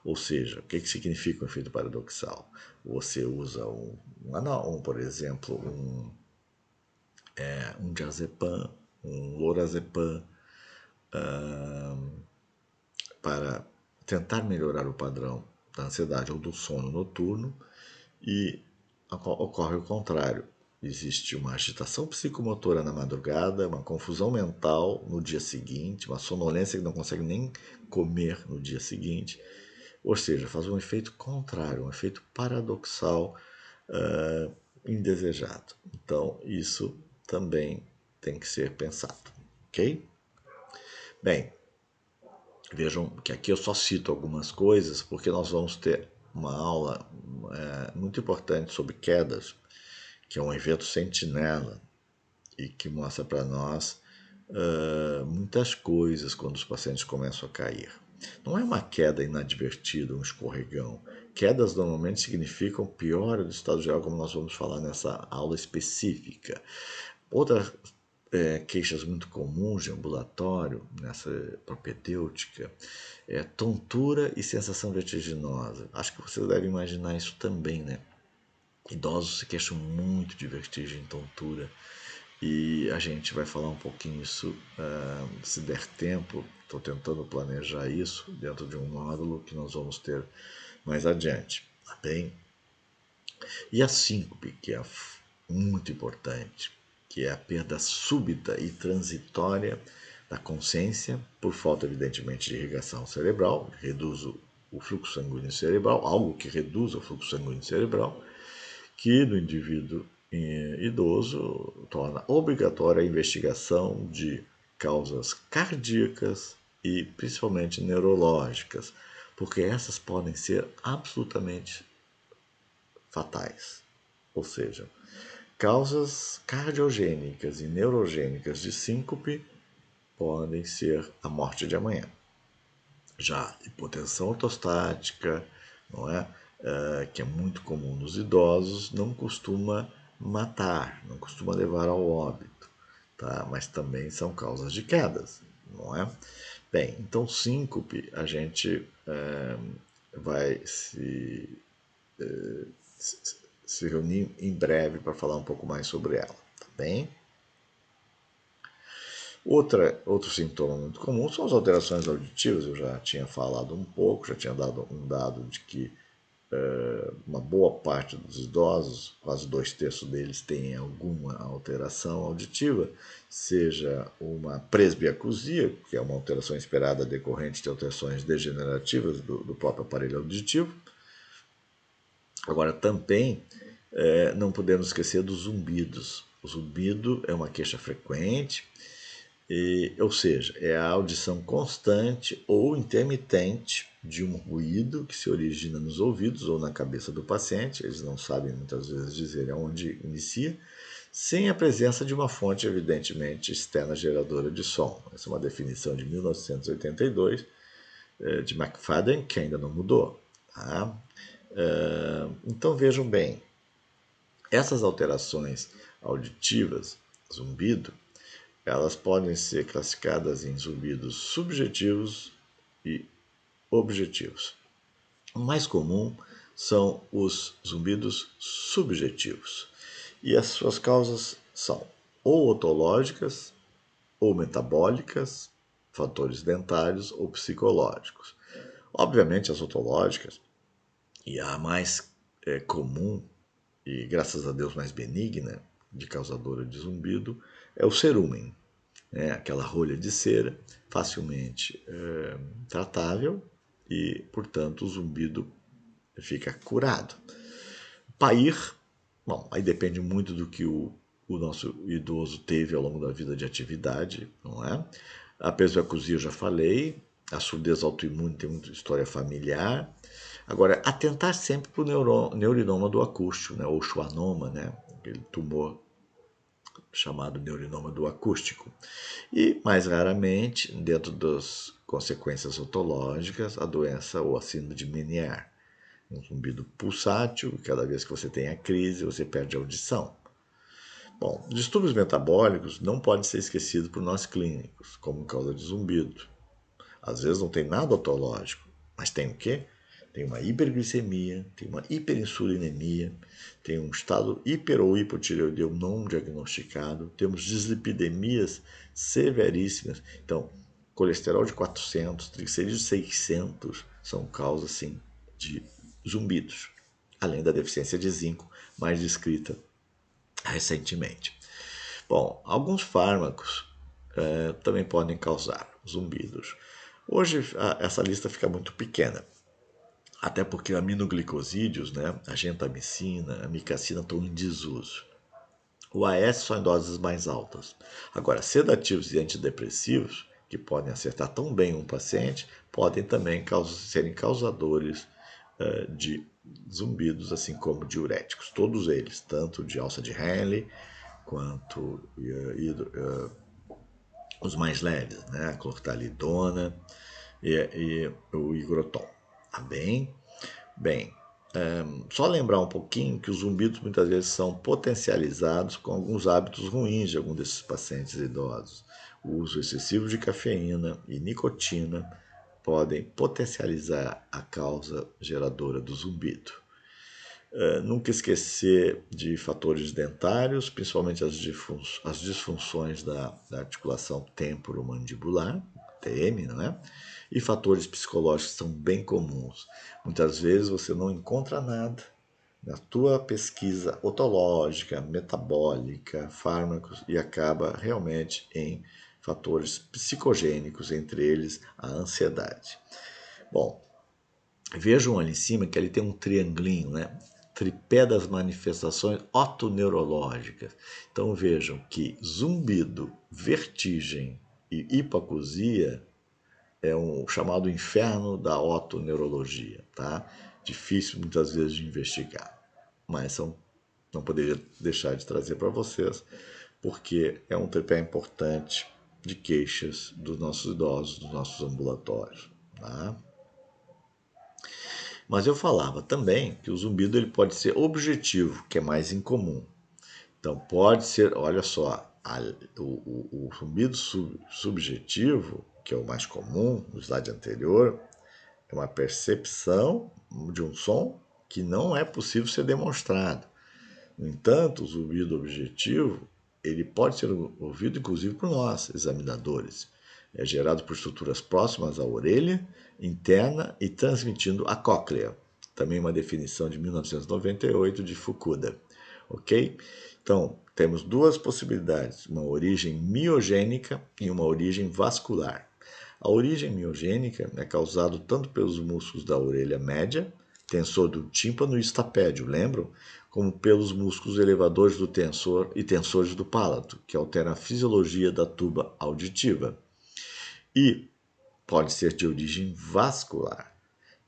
Ou seja, o que significa um efeito paradoxal? Você usa por exemplo, um diazepam, um lorazepam, para tentar melhorar o padrão da ansiedade ou do sono noturno e ocorre o contrário. Existe uma agitação psicomotora na madrugada, uma confusão mental no dia seguinte, uma sonolência que não consegue nem comer no dia seguinte. Ou seja, faz um efeito contrário, um efeito paradoxal indesejado. Então, isso também tem que ser pensado, ok? Bem, vejam que aqui eu só cito algumas coisas porque nós vamos ter uma aula muito importante sobre quedas, que é um evento sentinela e que mostra para nós muitas coisas quando os pacientes começam a cair. Não é uma queda inadvertida, um escorregão. Quedas normalmente significam piora do estado geral, como nós vamos falar nessa aula específica. Outras queixas muito comuns de ambulatório, nessa propedêutica, é tontura e sensação vertiginosa. Acho que vocês devem imaginar isso também, né? Idosos se queixam muito de vertigem e tontura. E a gente vai falar um pouquinho isso se der tempo. Estou tentando planejar isso dentro de um módulo que nós vamos ter mais adiante. Tá bem? E a síncope, que é muito importante, que é a perda súbita e transitória da consciência, por falta, evidentemente, de irrigação cerebral, reduz o fluxo sanguíneo cerebral, algo que reduz o fluxo sanguíneo cerebral, que no indivíduo idoso torna obrigatória a investigação de causas cardíacas e principalmente neurológicas, porque essas podem ser absolutamente fatais. Ou seja, causas cardiogênicas e neurogênicas de síncope podem ser a morte de amanhã. Já hipotensão ortostática, não é? Que é muito comum nos idosos, não costuma matar, não costuma levar ao óbito, tá? Mas também são causas de quedas, não é? Bem, então síncope a gente vai se reunir em breve para falar um pouco mais sobre ela, tá bem? Outro sintoma muito comum são as alterações auditivas. Eu já tinha falado um pouco, já tinha dado um dado de que uma boa parte dos idosos, quase 2/3 deles, têm alguma alteração auditiva, seja uma presbiacusia, que é uma alteração esperada decorrente de alterações degenerativas do próprio aparelho auditivo. Agora, também não podemos esquecer dos zumbidos. O zumbido é uma queixa frequente, ou seja, é a audição constante ou intermitente de um ruído que se origina nos ouvidos ou na cabeça do paciente, eles não sabem muitas vezes dizer aonde inicia, sem a presença de uma fonte evidentemente externa geradora de som. Essa é uma definição de 1982 de McFadden, que ainda não mudou. Tá? Então vejam bem, essas alterações auditivas, zumbido, elas podem ser classificadas em zumbidos subjetivos e objetivos. O mais comum são os zumbidos subjetivos. E as suas causas são ou otológicas, ou metabólicas, fatores dentários ou psicológicos. Obviamente, as otológicas, e a mais comum, e graças a Deus mais benigna, de causadora de zumbido, é o cerúmen. Aquela rolha de cera, facilmente tratável e, portanto, o zumbido fica curado. Pair, bom, aí depende muito do que o nosso idoso teve ao longo da vida de atividade, não é? A presbiacusia eu já falei, a surdez autoimune tem muita história familiar. Agora, atentar sempre para o neurinoma do acústico, né? Ou schwannoma, né? Aquele tumor chamado neurinoma do acústico. E, mais raramente, dentro das consequências otológicas, a doença ou a síndrome de Meniere. Um zumbido pulsátil, cada vez que você tem a crise, você perde a audição. Bom, distúrbios metabólicos não podem ser esquecidos por nós clínicos, como causa de zumbido. Às vezes não tem nada otológico, mas tem o quê? Tem uma hiperglicemia, tem uma hiperinsulinemia, tem um estado hiper ou hipotireoideu não diagnosticado, temos dislipidemias severíssimas. Então, colesterol de 400, triglicerídeos de 600 são causas, sim, de zumbidos, além da deficiência de zinco, mais descrita recentemente. Bom, alguns fármacos também podem causar zumbidos. Hoje essa lista fica muito pequena, até porque aminoglicosídeos, né, a gentamicina, a micacina estão em desuso. O AS só em doses mais altas. Agora, sedativos e antidepressivos, que podem acertar tão bem um paciente, podem também serem causadores de zumbidos, assim como diuréticos. Todos eles, tanto de alça de Henle, quanto os mais leves, né? A clortalidona e o igroton. Tá bem? Bem, só lembrar um pouquinho que os zumbidos muitas vezes são potencializados com alguns hábitos ruins de alguns desses pacientes idosos. O uso excessivo de cafeína e nicotina podem potencializar a causa geradora do zumbido. Nunca esquecer de fatores dentários, principalmente as disfunções da articulação temporomandibular, TM, não é? E fatores psicológicos são bem comuns. Muitas vezes você não encontra nada na tua pesquisa otológica, metabólica, fármacos, e acaba realmente em fatores psicogênicos, entre eles a ansiedade. Bom, vejam ali em cima que ali tem um triangulinho, né? Tripé das manifestações otoneurológicas. Então vejam que zumbido, vertigem e hipoacusia é um chamado inferno da otoneurologia, tá? Difícil muitas vezes de investigar. mas não poderia deixar de trazer para vocês, porque é um tripé importante de queixas dos nossos idosos, dos nossos ambulatórios. Tá? Mas eu falava também que o zumbido ele pode ser objetivo, que é mais incomum. Então pode ser, olha só, o zumbido subjetivo, que é o mais comum no slide anterior, é uma percepção de um som que não é possível ser demonstrado. No entanto, o zumbido objetivo ele pode ser ouvido inclusive por nós, examinadores. É gerado por estruturas próximas à orelha interna e transmitindo a cóclea. Também uma definição de 1998 de Fukuda. Ok? Então, temos duas possibilidades, uma origem miogênica e uma origem vascular. A origem miogênica é causada tanto pelos músculos da orelha média, tensor do tímpano e estapédio, lembram? Como pelos músculos elevadores do tensor e tensores do palato, que alteram a fisiologia da tuba auditiva. E pode ser de origem vascular,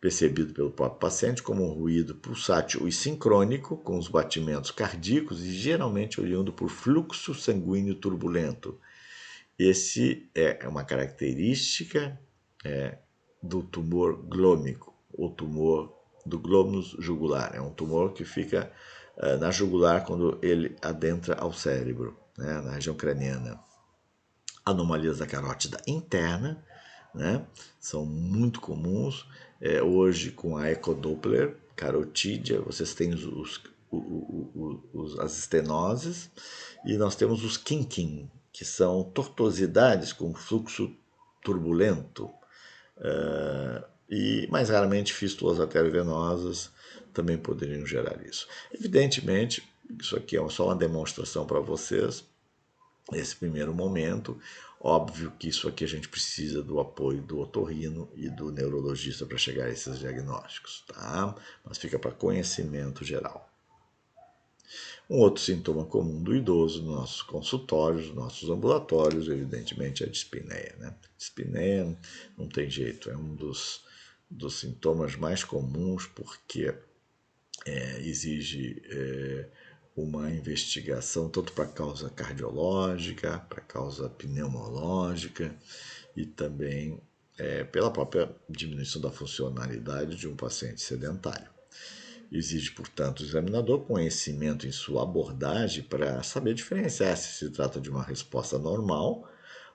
percebido pelo próprio paciente como um ruído pulsátil e sincrônico com os batimentos cardíacos e geralmente oriundo por fluxo sanguíneo turbulento. Esse é uma característica do tumor glômico, o tumor do glóbulo jugular. É um tumor que fica na jugular quando ele adentra ao cérebro, né, na região craniana. Anomalias da carótida interna, né, são muito comuns. Hoje, com a ecodoppler carotídea, vocês têm as estenoses e nós temos os kinking, que são tortuosidades com fluxo turbulento. E mais raramente fístulas arteriovenosas também poderiam gerar isso. Evidentemente, isso aqui é só uma demonstração para vocês, nesse primeiro momento. Óbvio que isso aqui a gente precisa do apoio do otorrino e do neurologista para chegar a esses diagnósticos, tá? Mas fica para conhecimento geral. Um outro sintoma comum do idoso nos nossos consultórios, nos nossos ambulatórios, evidentemente, é a dispneia, né? Dispneia não tem jeito, é um dos sintomas mais comuns porque exige uma investigação tanto para causa cardiológica, para causa pneumológica e também pela própria diminuição da funcionalidade de um paciente sedentário. Exige, portanto, o examinador conhecimento em sua abordagem para saber diferenciar se trata de uma resposta normal,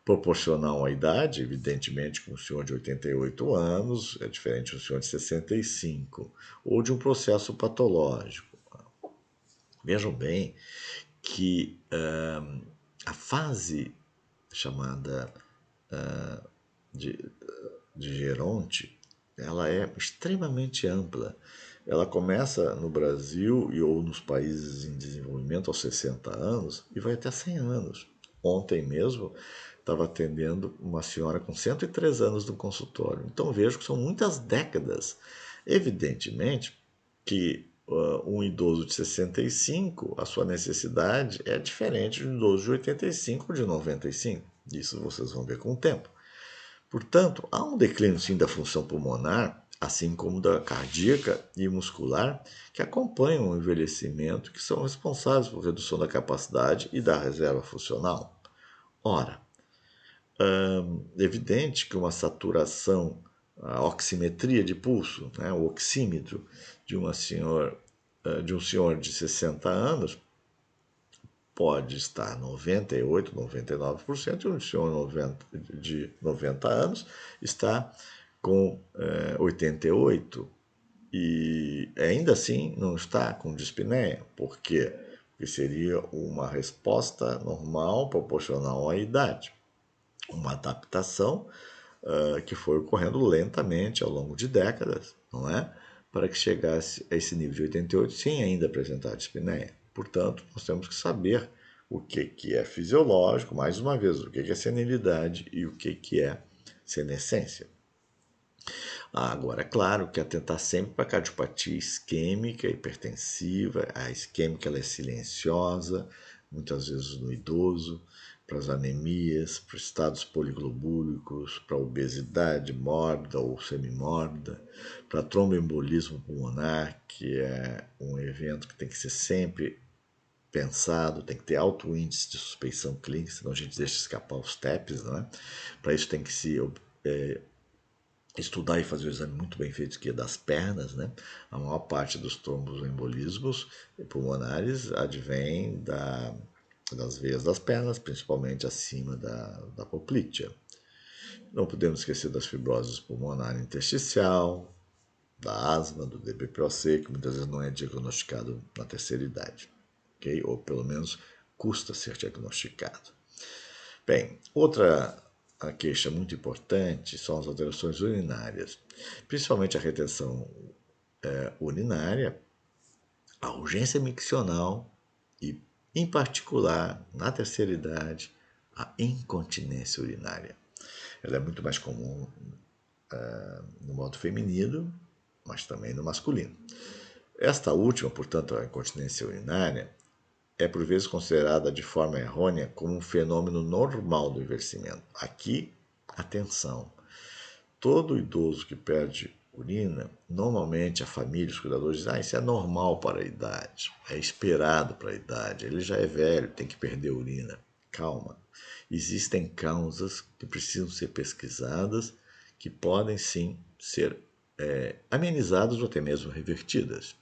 proporcional à idade, evidentemente que um senhor de 88 anos é diferente de um senhor de 65, ou de um processo patológico. Vejam bem que a fase chamada de geronte, ela é extremamente ampla. Ela começa no Brasil ou nos países em desenvolvimento aos 60 anos e vai até 100 anos. Ontem mesmo estava atendendo uma senhora com 103 anos no consultório. Então vejo que são muitas décadas. Evidentemente que um idoso de 65, a sua necessidade é diferente de um idoso de 85 ou de 95. Isso vocês vão ver com o tempo. Portanto, há um declínio sim da função pulmonar, assim como da cardíaca e muscular, que acompanham o envelhecimento, que são responsáveis por redução da capacidade e da reserva funcional. Ora, é evidente que uma saturação, a oximetria de pulso, né, o oxímetro de um senhor de 60 anos pode estar 98%, 99%, e um senhor de 90 anos está com 88%. E ainda assim não está com dispneia. Por quê? Porque seria uma resposta normal, proporcional à idade. Uma adaptação que foi ocorrendo lentamente ao longo de décadas, não é? Para que chegasse a esse nível de 88 sem ainda apresentar dispneia. Portanto, nós temos que saber o que é fisiológico, mais uma vez, o que é senilidade e o que é senescência. Agora, é claro que atentar sempre para a cardiopatia isquêmica, hipertensiva, a isquêmica ela é silenciosa, muitas vezes no idoso, para as anemias, para estados poliglobúlicos, para obesidade mórbida ou semimórbida, para tromboembolismo pulmonar, que é um evento que tem que ser sempre pensado, tem que ter alto índice de suspeição clínica, senão a gente deixa escapar os TEPs, não é? Para isso tem que se estudar e fazer o exame muito bem feito, que é das pernas, né? A maior parte dos tromboembolismos pulmonares advém das veias das pernas, principalmente acima da poplítea. Não podemos esquecer das fibroses pulmonar intersticial, da asma, do DPPOC, que muitas vezes não é diagnosticado na terceira idade, ok? Ou pelo menos custa ser diagnosticado. Bem, outra queixa muito importante são as alterações urinárias, principalmente a retenção urinária, a urgência miccional e, em particular, na terceira idade, a incontinência urinária. Ela é muito mais comum no modo feminino, mas também no masculino. Esta última, portanto, a incontinência urinária, é por vezes considerada de forma errônea como um fenômeno normal do envelhecimento. Aqui, atenção, todo idoso que perde urina, normalmente a família, os cuidadores dizem, isso é normal para a idade, é esperado para a idade, ele já é velho, tem que perder urina. Calma, existem causas que precisam ser pesquisadas, que podem sim ser amenizadas ou até mesmo revertidas.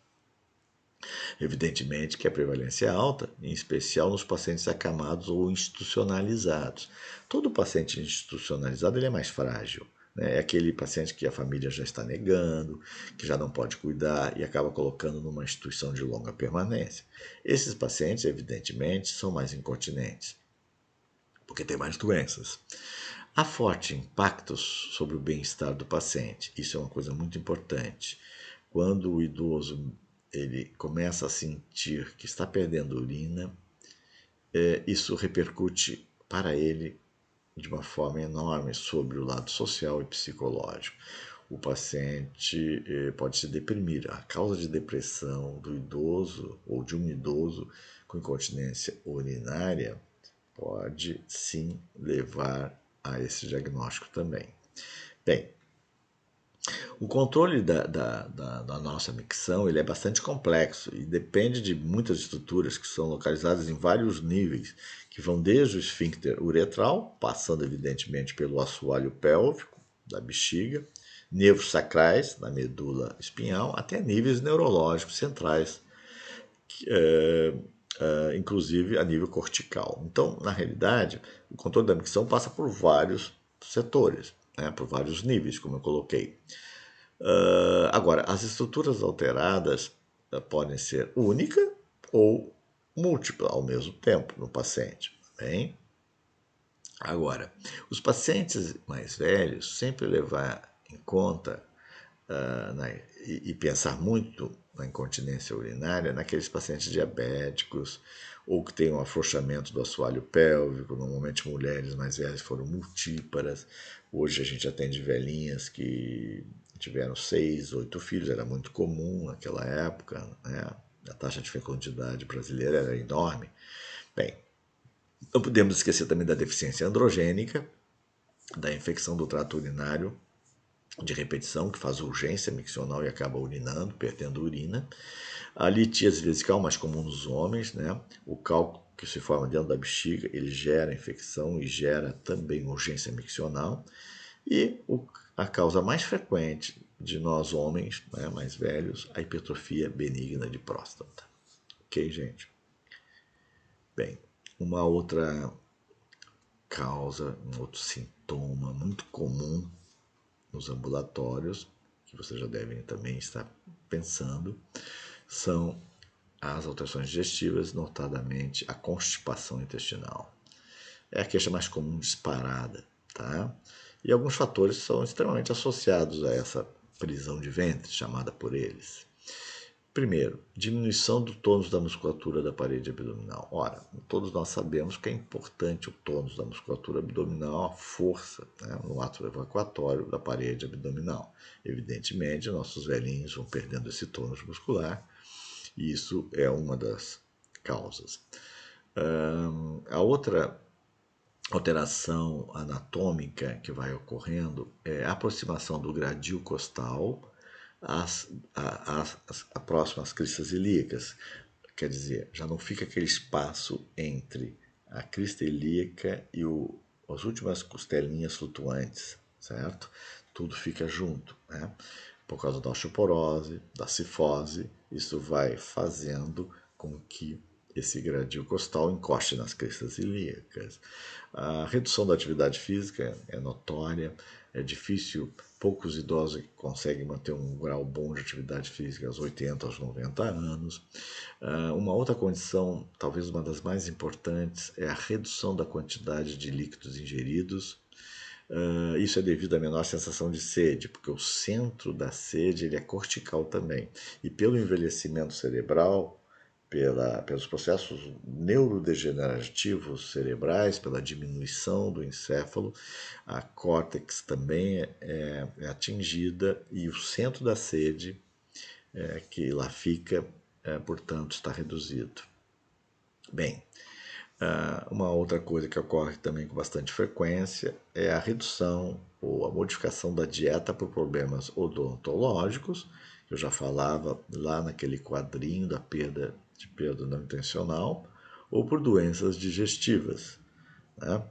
Evidentemente que a prevalência é alta, em especial nos pacientes acamados ou institucionalizados. Todo paciente institucionalizado ele é mais frágil. Né? É aquele paciente que a família já está negando, que já não pode cuidar e acaba colocando numa instituição de longa permanência. Esses pacientes, evidentemente, são mais incontinentes, porque têm mais doenças. Há forte impacto sobre o bem-estar do paciente. Isso é uma coisa muito importante. Quando o idoso ele começa a sentir que está perdendo urina, isso repercute para ele de uma forma enorme sobre o lado social e psicológico. O paciente pode se deprimir. A causa de depressão do idoso ou de um idoso com incontinência urinária pode sim levar a esse diagnóstico também. Bem, o controle da nossa micção ele é bastante complexo e depende de muitas estruturas que são localizadas em vários níveis, que vão desde o esfíncter uretral, passando evidentemente pelo assoalho pélvico da bexiga, nervos sacrais na medula espinhal, até níveis neurológicos centrais, inclusive a nível cortical. Então, na realidade, o controle da micção passa por vários setores, né, por vários níveis, como eu coloquei. Agora, as estruturas alteradas podem ser única ou múltipla ao mesmo tempo no paciente. Bem? Agora, os pacientes mais velhos sempre levar em conta e pensar muito na incontinência urinária naqueles pacientes diabéticos ou que têm um afrouxamento do assoalho pélvico, normalmente mulheres mais velhas foram multíparas. Hoje a gente atende velhinhas que tiveram 6, 8 filhos, era muito comum naquela época, né? A taxa de fecundidade brasileira era enorme. Bem, não podemos esquecer também da deficiência androgênica, da infecção do trato urinário de repetição, que faz urgência miccional e acaba urinando, perdendo urina. A litíase vesical, mais comum nos homens, né? O cálculo que se forma dentro da bexiga, ele gera infecção e gera também urgência miccional. E a causa mais frequente de nós homens, né, mais velhos, a hipertrofia benigna de próstata. Ok, gente? Bem, uma outra causa, um outro sintoma muito comum nos ambulatórios, que vocês já devem também estar pensando, são as alterações digestivas, notadamente a constipação intestinal. É a queixa mais comum disparada, tá? E alguns fatores são extremamente associados a essa prisão de ventre, chamada por eles. Primeiro, diminuição do tônus da musculatura da parede abdominal. Ora, todos nós sabemos que é importante o tônus da musculatura abdominal, a força, né, no ato evacuatório da parede abdominal. Evidentemente, nossos velhinhos vão perdendo esse tônus muscular e isso é uma das causas. A outra alteração anatômica que vai ocorrendo é a aproximação do gradil costal às próximas cristas ilíacas. Quer dizer, já não fica aquele espaço entre a crista ilíaca e as últimas costelinhas flutuantes, certo? Tudo fica junto, né? Por causa da osteoporose, da cifose, isso vai fazendo com que esse gradil costal encoste nas crestas ilíacas. A redução da atividade física é notória, é difícil, poucos idosos conseguem manter um grau bom de atividade física aos 80, aos 90 anos. Uma outra condição, talvez uma das mais importantes, é a redução da quantidade de líquidos ingeridos. Isso é devido à menor sensação de sede, porque o centro da sede ele é cortical também. E pelo envelhecimento cerebral, pelos processos neurodegenerativos cerebrais, pela diminuição do encéfalo, a córtex também é atingida e o centro da sede, que lá fica, portanto, está reduzido. Bem, uma outra coisa que ocorre também com bastante frequência é a redução ou a modificação da dieta por problemas odontológicos, que eu já falava lá naquele quadrinho da perda não intencional, ou por doenças digestivas, né?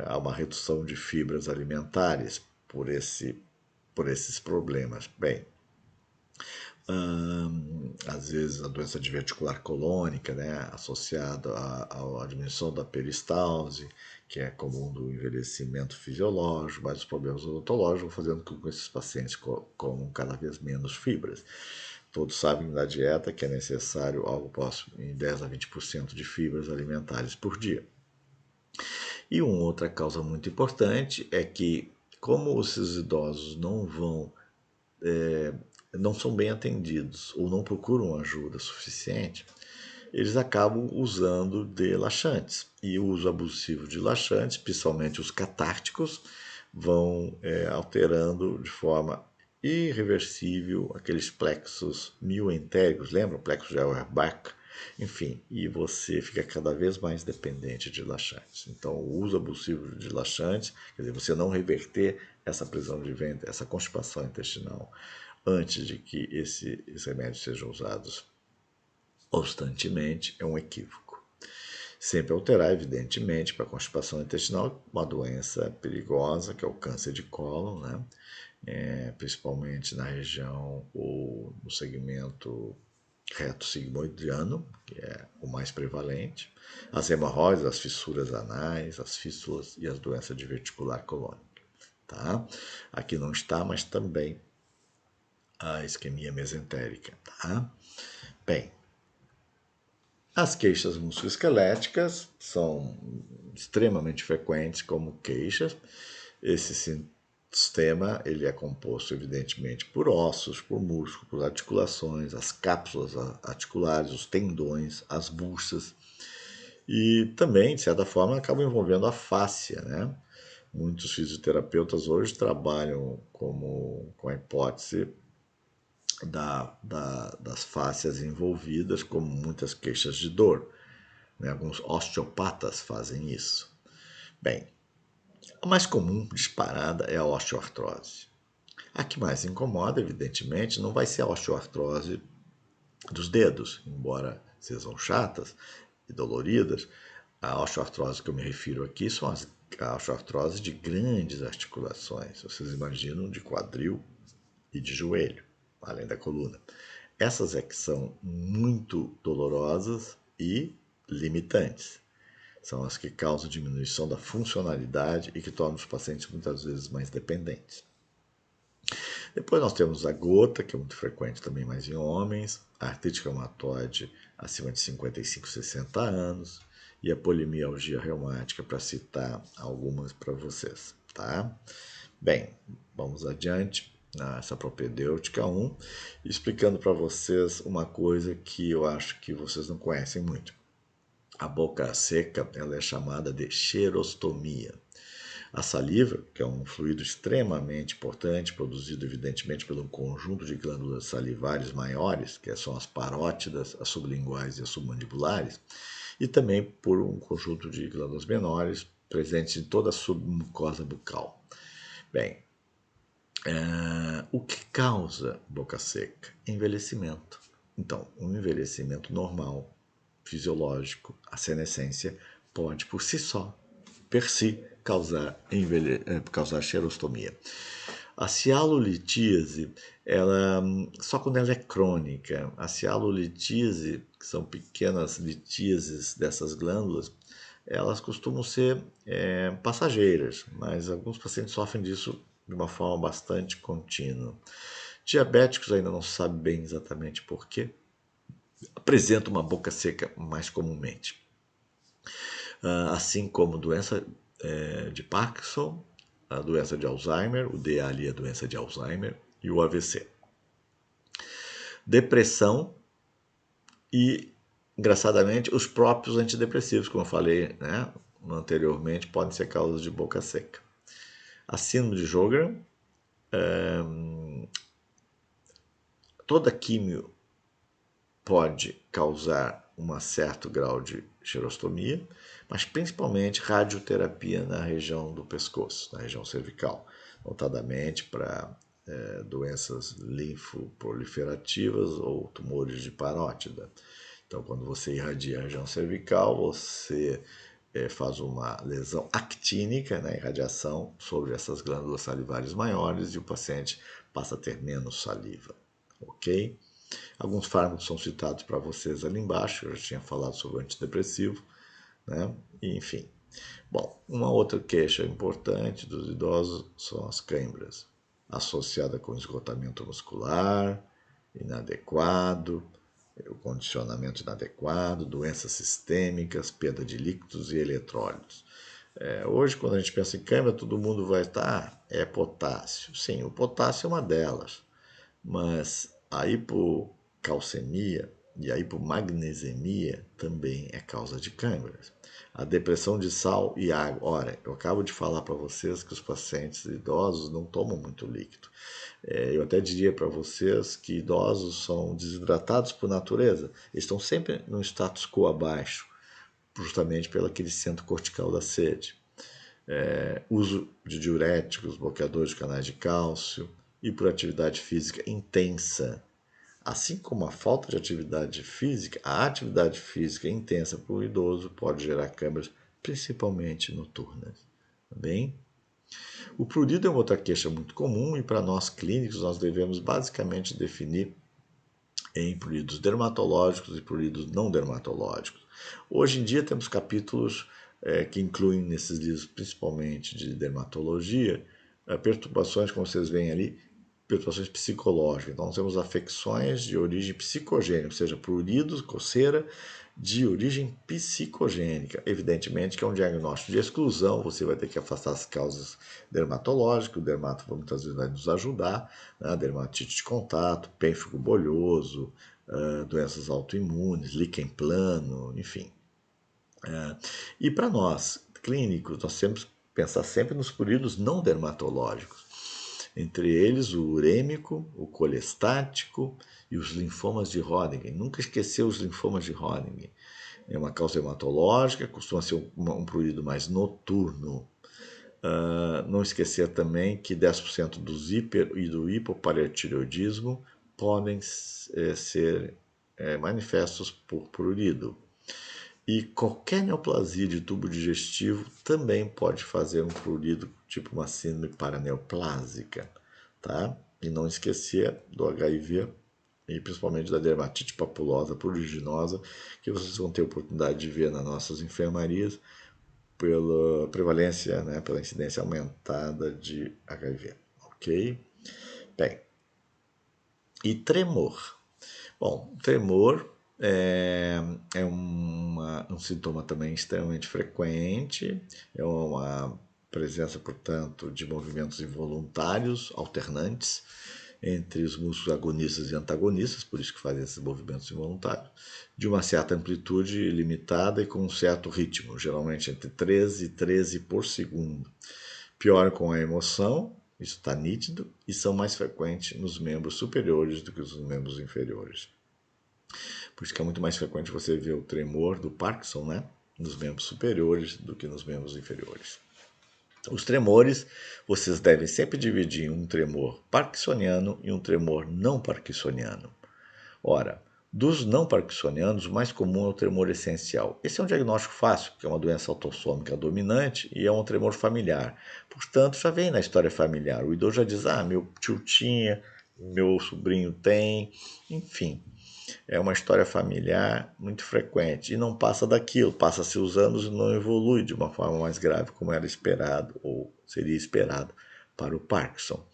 Há uma redução de fibras alimentares por esses problemas. Bem, às vezes a doença diverticular colônica, né, associada à diminuição da peristalse, que é comum do envelhecimento fisiológico, mas os problemas odontológicos vão fazendo com que esses pacientes comam cada vez menos fibras. Todos sabem da dieta que é necessário algo próximo em 10 a 20% de fibras alimentares por dia. E uma outra causa muito importante é que, como esses idosos não são bem atendidos ou não procuram ajuda suficiente, eles acabam usando de laxantes. E o uso abusivo de laxantes, principalmente os catárticos, vão alterando de forma irreversível aqueles plexos mioentéricos, lembra? O plexo de Auerbach? Enfim, e você fica cada vez mais dependente de laxantes. Então, o uso abusivo de laxantes, quer dizer, você não reverter essa prisão de ventre, essa constipação intestinal, antes de que esses remédios sejam usados constantemente, é um equívoco. Sempre alterar, evidentemente, para a constipação intestinal, uma doença perigosa, que é o câncer de cólon, né? Principalmente na região ou no segmento reto sigmoidiano, que é o mais prevalente, as hemorroidas, as fissuras anais, as fístulas e as doenças diverticular colônica. Tá? Aqui não está, mas também a isquemia mesentérica. Tá? Bem, as queixas musculoesqueléticas são extremamente frequentes como queixas. Esse sistema ele é composto, evidentemente, por ossos, por músculos, por articulações, as cápsulas articulares, os tendões, as bursas. E também, de certa forma, acaba envolvendo a fáscia, né? Muitos fisioterapeutas hoje trabalham com a hipótese das fáscias envolvidas, como muitas queixas de dor. Né? Alguns osteopatas fazem isso. Bem, a mais comum, disparada, é a osteoartrose. A que mais incomoda, evidentemente, não vai ser a osteoartrose dos dedos, embora sejam chatas e doloridas. A osteoartrose que eu me refiro aqui são a osteoartrose de grandes articulações. Vocês imaginam de quadril e de joelho, além da coluna. Essas é que são muito dolorosas e limitantes. São as que causam diminuição da funcionalidade e que tornam os pacientes muitas vezes mais dependentes. Depois nós temos a gota, que é muito frequente também mais em homens, a artrite reumatoide acima de 55, 60 anos e a polimialgia reumática, para citar algumas para vocês. Tá? Bem, vamos adiante nessa propedêutica 1, explicando para vocês uma coisa que eu acho que vocês não conhecem muito. A boca seca ela é chamada de xerostomia. A saliva, que é um fluido extremamente importante, produzido evidentemente por um conjunto de glândulas salivares maiores, que são as parótidas, as sublinguais e as submandibulares, e também por um conjunto de glândulas menores, presente em toda a submucosa bucal. Bem, o que causa boca seca? Envelhecimento. Então, um envelhecimento normal, fisiológico, a senescência, pode por si só, per si, causar xerostomia. A cialolitíase, ela, só quando ela é crônica, a cialolitíase, que são pequenas litíases dessas glândulas, elas costumam ser passageiras, mas alguns pacientes sofrem disso de uma forma bastante contínua. Diabéticos ainda não se sabe bem exatamente por quê, apresentam uma boca seca mais comumente. Assim como doença de Parkinson, a doença de Alzheimer, o DA ali é a doença de Alzheimer, e o AVC. Depressão e, engraçadamente, os próprios antidepressivos, como eu falei, né, anteriormente, podem ser causas de boca seca. A síndrome de Sjögren, toda químio pode causar um certo grau de xerostomia, mas principalmente radioterapia na região do pescoço, na região cervical, notadamente para doenças linfoproliferativas ou tumores de parótida. Então, quando você irradia a região cervical, você faz uma lesão actínica, né, irradiação sobre essas glândulas salivares maiores e o paciente passa a ter menos saliva, ok? Alguns fármacos são citados para vocês ali embaixo, eu já tinha falado sobre o antidepressivo, né? Enfim. Bom, uma outra queixa importante dos idosos são as câimbras, associada com esgotamento muscular inadequado, o condicionamento inadequado, doenças sistêmicas, perda de líquidos e eletrólitos. Hoje, quando a gente pensa em câimbra, todo mundo vai estar, é potássio. Sim, o potássio é uma delas, mas a hipocalcemia e a hipomagnesemia também é causa de câimbras. A depressão de sal e água. Ora, eu acabo de falar para vocês que os pacientes idosos não tomam muito líquido. Eu até diria para vocês que idosos são desidratados por natureza. Eles estão sempre num status quo abaixo, justamente pelo aquele centro cortical da sede. Uso de diuréticos, bloqueadores de canais de cálcio e por atividade física intensa. Assim como a falta de atividade física, a atividade física intensa para o idoso pode gerar câimbras, principalmente noturnas. Tá bem? O prurido é uma outra queixa muito comum e para nós clínicos nós devemos basicamente definir em pruridos dermatológicos e pruridos não dermatológicos. Hoje em dia temos capítulos que incluem nesses livros, principalmente de dermatologia, perturbações, como vocês veem ali, perturbações psicológicas. Então, nós temos afecções de origem psicogênica, ou seja, pruridos, coceira, de origem psicogênica. Evidentemente que é um diagnóstico de exclusão, você vai ter que afastar as causas dermatológicas, o dermato muitas vezes vai nos ajudar, né? Dermatite de contato, pênfigo bolhoso, doenças autoimunes, líquen plano, enfim. E para nós, clínicos, nós temos que pensar sempre nos pruridos não dermatológicos, entre eles o urêmico, o colestático e os linfomas de Hodgkin. Nunca esquecer os linfomas de Hodgkin. É uma causa hematológica, costuma ser um prurido mais noturno. Não esquecer também que 10% dos hiper e do hipoparotireoidismo podem ser manifestos por prurido. E qualquer neoplasia de tubo digestivo também pode fazer um prurido, tipo uma síndrome paraneoplásica, tá? E não esquecer do HIV e principalmente da dermatite papulosa pruriginosa, que vocês vão ter oportunidade de ver nas nossas enfermarias pela prevalência, né, pela incidência aumentada de HIV, ok? Bem, e tremor. Bom, tremor é um sintoma também extremamente frequente, é uma presença, portanto, de movimentos involuntários, alternantes, entre os músculos agonistas e antagonistas, por isso que fazem esses movimentos involuntários, de uma certa amplitude limitada e com um certo ritmo, geralmente entre 13 e 13 por segundo. Pior com a emoção, isso está nítido, e são mais frequentes nos membros superiores do que nos membros inferiores. Por isso que é muito mais frequente você ver o tremor do Parkinson, né? nos membros superiores do que nos membros inferiores. Os tremores, vocês devem sempre dividir em um tremor parkinsoniano e um tremor não parkinsoniano. Ora, dos não parkinsonianos, o mais comum é o tremor essencial. Esse é um diagnóstico fácil, porque é uma doença autossômica dominante e é um tremor familiar. Portanto, já vem na história familiar. O idoso já diz, meu tio tinha, meu sobrinho tem, enfim. É uma história familiar muito frequente e não passa daquilo, passa-se os anos e não evolui de uma forma mais grave como era esperado ou seria esperado para o Parkinson.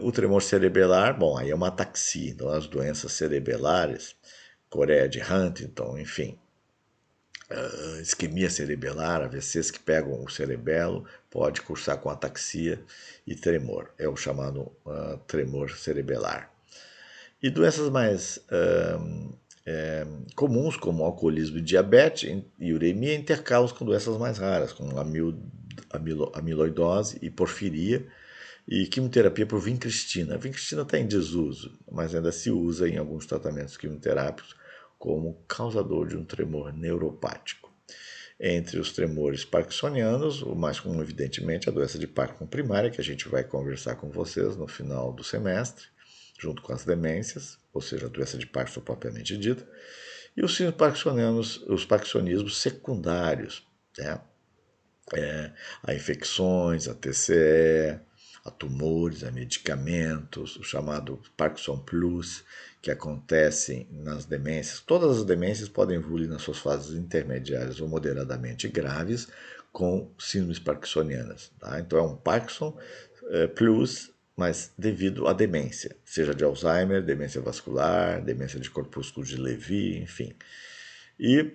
O tremor cerebelar, bom, aí é uma ataxia, então as doenças cerebelares, Coreia de Huntington, enfim, isquemia cerebelar, AVCs que pegam o cerebelo, pode cursar com ataxia e tremor, é o chamado tremor cerebelar. E doenças mais comuns, como alcoolismo e diabetes e uremia, intercalam com doenças mais raras, como amiloidose e porfiria, e quimioterapia por vincristina. A vincristina está em desuso, mas ainda se usa em alguns tratamentos quimioterápicos como causador de um tremor neuropático. Entre os tremores parkinsonianos, o mais comum, evidentemente, é a doença de Parkinson primária, que a gente vai conversar com vocês no final do semestre, junto com as demências, ou seja, a doença de Parkinson propriamente dita, e os parkinsonianos, os parkinsonismos secundários, né? A infecções, a TCE, a tumores, a medicamentos, o chamado Parkinson Plus, que acontecem nas demências. Todas as demências podem evoluir nas suas fases intermediárias ou moderadamente graves com síndromes parkinsonianas. Tá? Então é um Parkinson Plus, mas devido à demência, seja de Alzheimer, demência vascular, demência de corpúsculo de Levy, enfim. E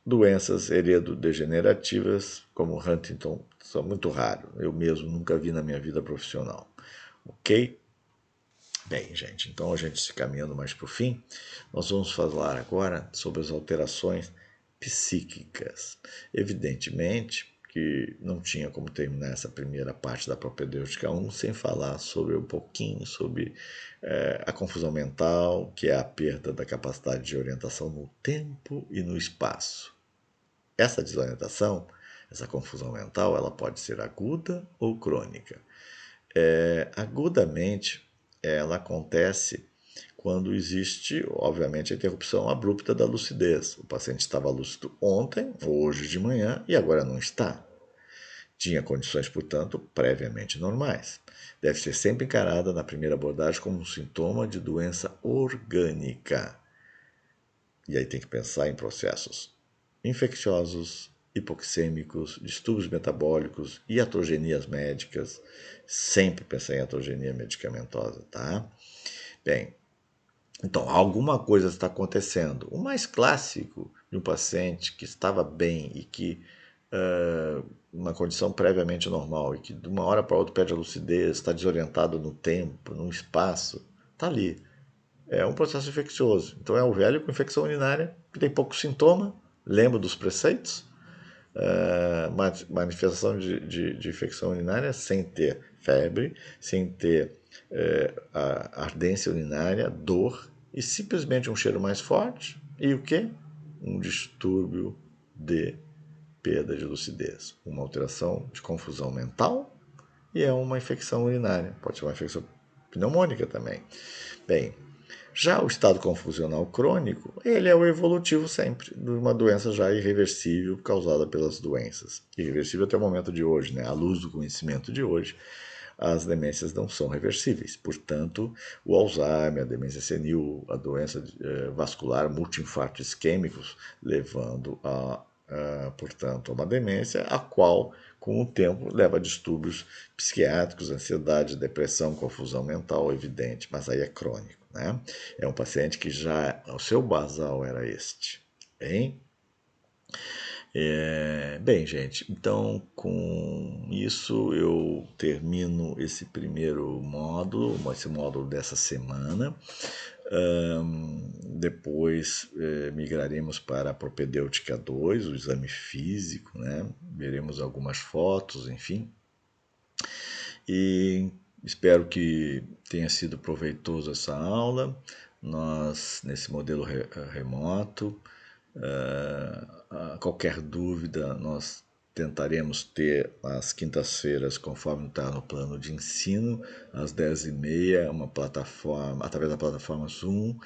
doenças heredodegenerativas, como Huntington, são muito raros. Eu mesmo nunca vi na minha vida profissional. Ok? Bem, gente, então a gente se caminhando mais para o fim, nós vamos falar agora sobre as alterações psíquicas. Evidentemente que não tinha como terminar essa primeira parte da propedêutica 1 sem falar sobre um pouquinho sobre a confusão mental, que é a perda da capacidade de orientação no tempo e no espaço. Essa desorientação, essa confusão mental, ela pode ser aguda ou crônica. Agudamente, ela acontece quando existe, obviamente, a interrupção abrupta da lucidez. O paciente estava lúcido ontem, ou hoje de manhã, e agora não está. Tinha condições, portanto, previamente normais. Deve ser sempre encarada na primeira abordagem como um sintoma de doença orgânica. E aí tem que pensar em processos infecciosos, hipoxêmicos, distúrbios metabólicos, iatrogenias médicas. Sempre pensar em iatrogenia medicamentosa, tá? Bem, então alguma coisa está acontecendo. O mais clássico de um paciente que estava bem e que uma condição previamente normal e que de uma hora para outra perde a lucidez, está desorientado no tempo, no espaço, está ali. É um processo infeccioso. Então é o velho com infecção urinária, que tem pouco sintoma, lembra dos preceitos, manifestação de infecção urinária sem ter febre, sem ter a ardência urinária, dor e simplesmente um cheiro mais forte. E o que? Um distúrbio de perda de lucidez, uma alteração de confusão mental e é uma infecção urinária. Pode ser uma infecção pneumônica também. Bem, já o estado confusional crônico, ele é o evolutivo sempre de uma doença já irreversível causada pelas doenças. Irreversível até o momento de hoje, né? À luz do conhecimento de hoje, as demências não são reversíveis. Portanto, o Alzheimer, a demência senil, a doença vascular, multiinfartos isquêmicos, levando portanto, a uma demência, a qual, com o tempo, leva a distúrbios psiquiátricos, ansiedade, depressão, confusão mental, evidente, mas aí é crônico, né? É um paciente que já, o seu basal era este, bem? Bem, gente, então com isso eu termino esse primeiro módulo, esse módulo dessa semana. Depois migraremos para a propedêutica 2, o exame físico, né? Veremos algumas fotos, enfim. E espero que tenha sido proveitoso essa aula. Nós, nesse modelo remoto, Qualquer dúvida, nós tentaremos ter às quintas-feiras, conforme está no plano de ensino, às 10h30, uma plataforma, através da plataforma Zoom,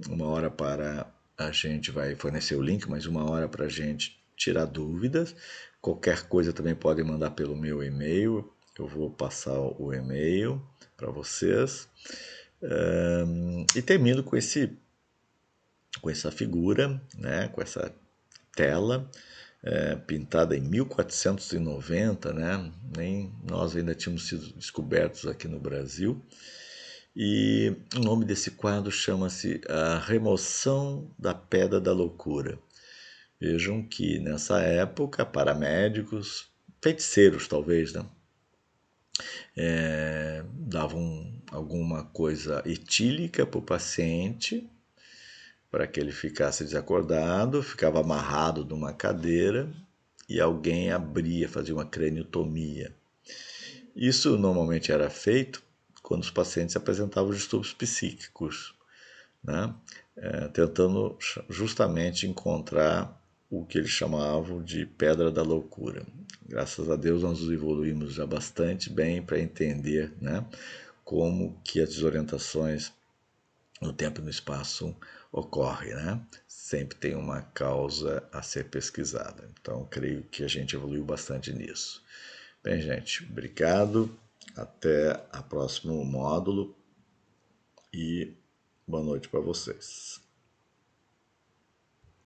1 hora para a gente vai fornecer o link, mas 1 hora para a gente tirar dúvidas. Qualquer coisa também podem mandar pelo meu e-mail, eu vou passar o e-mail para vocês. E termino com essa figura, né, com essa tela pintada em 1490, né? Nem nós ainda tínhamos sido descobertos aqui no Brasil. E o nome desse quadro chama-se A Remoção da Pedra da Loucura. Vejam que nessa época, paramédicos, feiticeiros talvez, né? Davam alguma coisa etílica para o paciente, para que ele ficasse desacordado, ficava amarrado numa cadeira e alguém abria, fazia uma craniotomia. Isso normalmente era feito quando os pacientes apresentavam distúrbios psíquicos, né? Tentando justamente encontrar o que eles chamavam de pedra da loucura. Graças a Deus nós evoluímos já bastante bem para entender, né, como que as desorientações no tempo e no espaço ocorrem, né? Sempre tem uma causa a ser pesquisada. Então, creio que a gente evoluiu bastante nisso. Bem, gente, obrigado. Até o próximo módulo e boa noite para vocês.